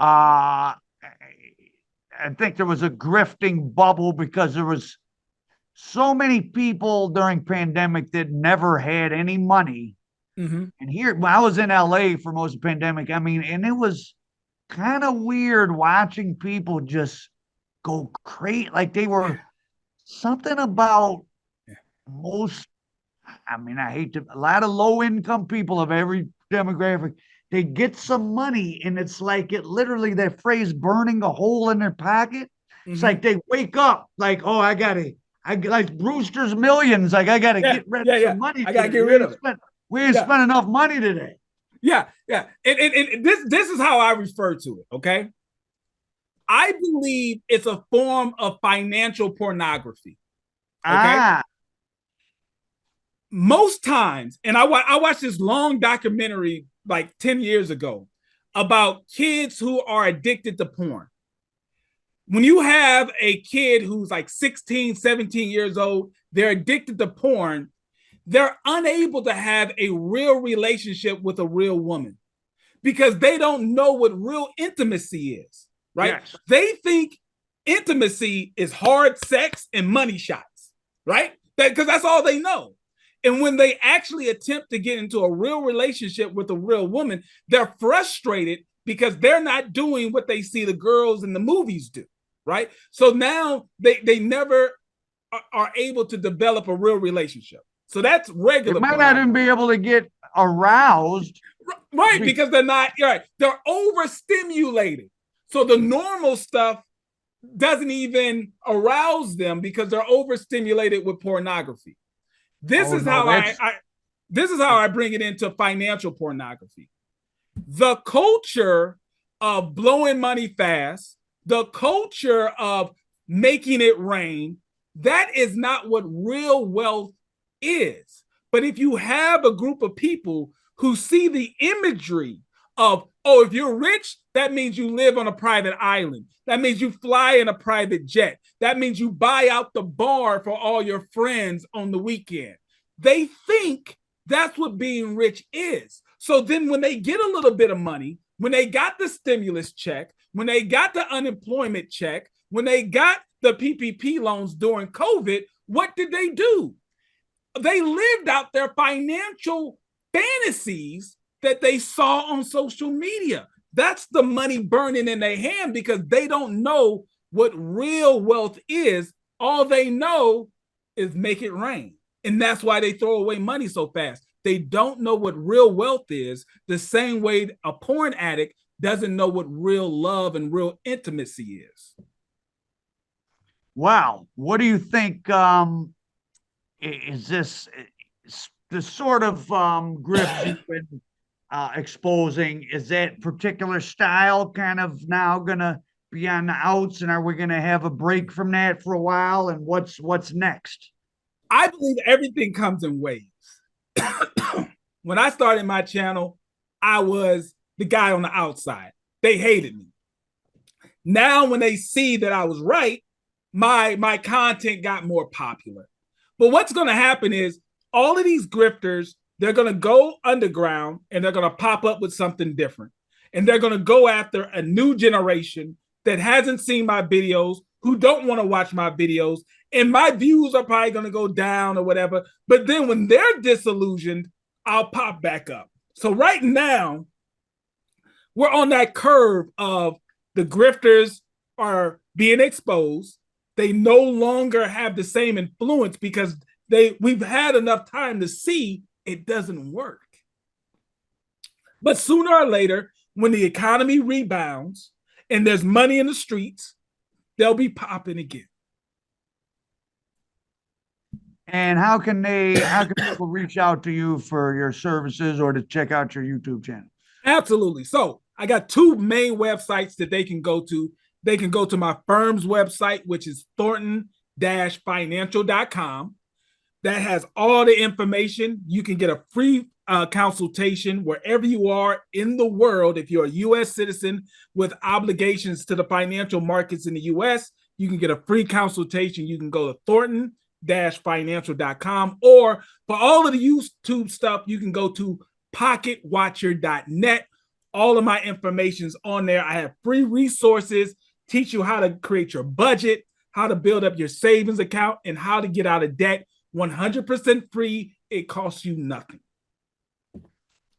I think there was a grifting bubble because there was so many people during pandemic that never had any money. Mhm. And here, when I was in LA for most of the pandemic, I mean, and it was kind of weird watching people just go crazy. Like they Yeah. were something about Yeah. most, I mean, I hate to, a lot of low income people of every demographic, they get some money and it's like it literally, that phrase burning a hole in their pocket. It's Mhm. like they wake up like, oh, I like Brewster's Millions. Like I gotta Yeah. get rid of Yeah. Yeah. some money I gotta today. get rid of it. We ain't Yeah. spent enough money today. Yeah. Yeah. And this is how I refer to it. Okay. I believe it's a form of financial pornography. Okay. Ah, Most times, and I watched this long documentary like 10 years ago about kids who are addicted to porn. When you have a kid who's like 16, 17 years old, they're addicted to porn, they're unable to have a real relationship with a real woman because they don't know what real intimacy is, right? yes. They think intimacy is hard sex and money shots, right? Because that's all they know. And when they actually attempt to get into a real relationship with a real woman, they're frustrated because they're not doing what they see the girls in the movies do, right? So now they never are able to develop a real relationship. So that's They regular might not even pornography. be able to get aroused. Right, because they're not right. They're overstimulated. So the normal stuff doesn't even arouse them because they're overstimulated with pornography. This Oh is no, how I this is how I bring it into financial pornography. The culture of blowing money fast, the culture of making it rain, that is not what real wealth is. But if you have a group of people who see the imagery of, oh, if you're rich, that means you live on a private island. That means you fly in a private jet. That means you buy out the bar for all your friends on the weekend. They think that's what being rich is. So then when they get a little bit of money, when they got the stimulus check, when they got the unemployment check, when they got the PPP loans during COVID, what did they do? They lived out their financial fantasies that they saw on social media. That's the money burning in their hand because they don't know what real wealth is. All they know is make it rain. And that's why they throw away money so fast. They don't know what real wealth is, the same way a porn addict doesn't know what real love and real intimacy is. Wow. What do you think? Is this the sort of grift you've been exposing? Is that particular style kind of now gonna be on the outs, and are we gonna have a break from that for a while? And what's next? I believe everything comes in waves. When I started my channel, I was the guy on the outside. They hated me. Now, when they see that I was right, my content got more popular. But what's going to happen is all of these grifters, they're going to go underground and they're going to pop up with something different. And they're going to go after a new generation that hasn't seen my videos, who don't want to watch my videos. And my views are probably going to go down or whatever. But then when they're disillusioned, I'll pop back up. So right now, we're on that curve of the grifters are being exposed. They no longer have the same influence because we've had enough time to see it doesn't work. But sooner or later, when the economy rebounds and there's money in the streets, they'll be popping again. And how can people reach out to you for your services or to check out your YouTube channel? Absolutely. So I got two main websites that they can go to. They can go to my firm's website, which is thornton-financial.com. That has all the information. You can get a free consultation wherever you are in the world. If you're a U.S. citizen with obligations to the financial markets in the U.S., you can get a free consultation. You can go to pocket-financial.com, or for all of the YouTube stuff, you can go to pocketwatcher.net. All of my information's on there. I have free resources, teach you how to create your budget, how to build up your savings account, and how to get out of debt. 100% free. It costs you nothing. All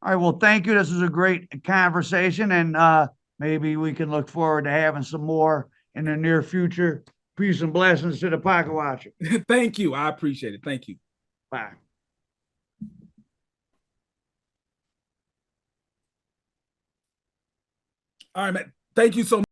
right. Well, thank you. This was a great conversation, and maybe we can look forward to having some more in the near future. Peace and blessings to the Pocket Watcher. Thank you. I appreciate it. Thank you. Bye. All right, man. Thank you so much.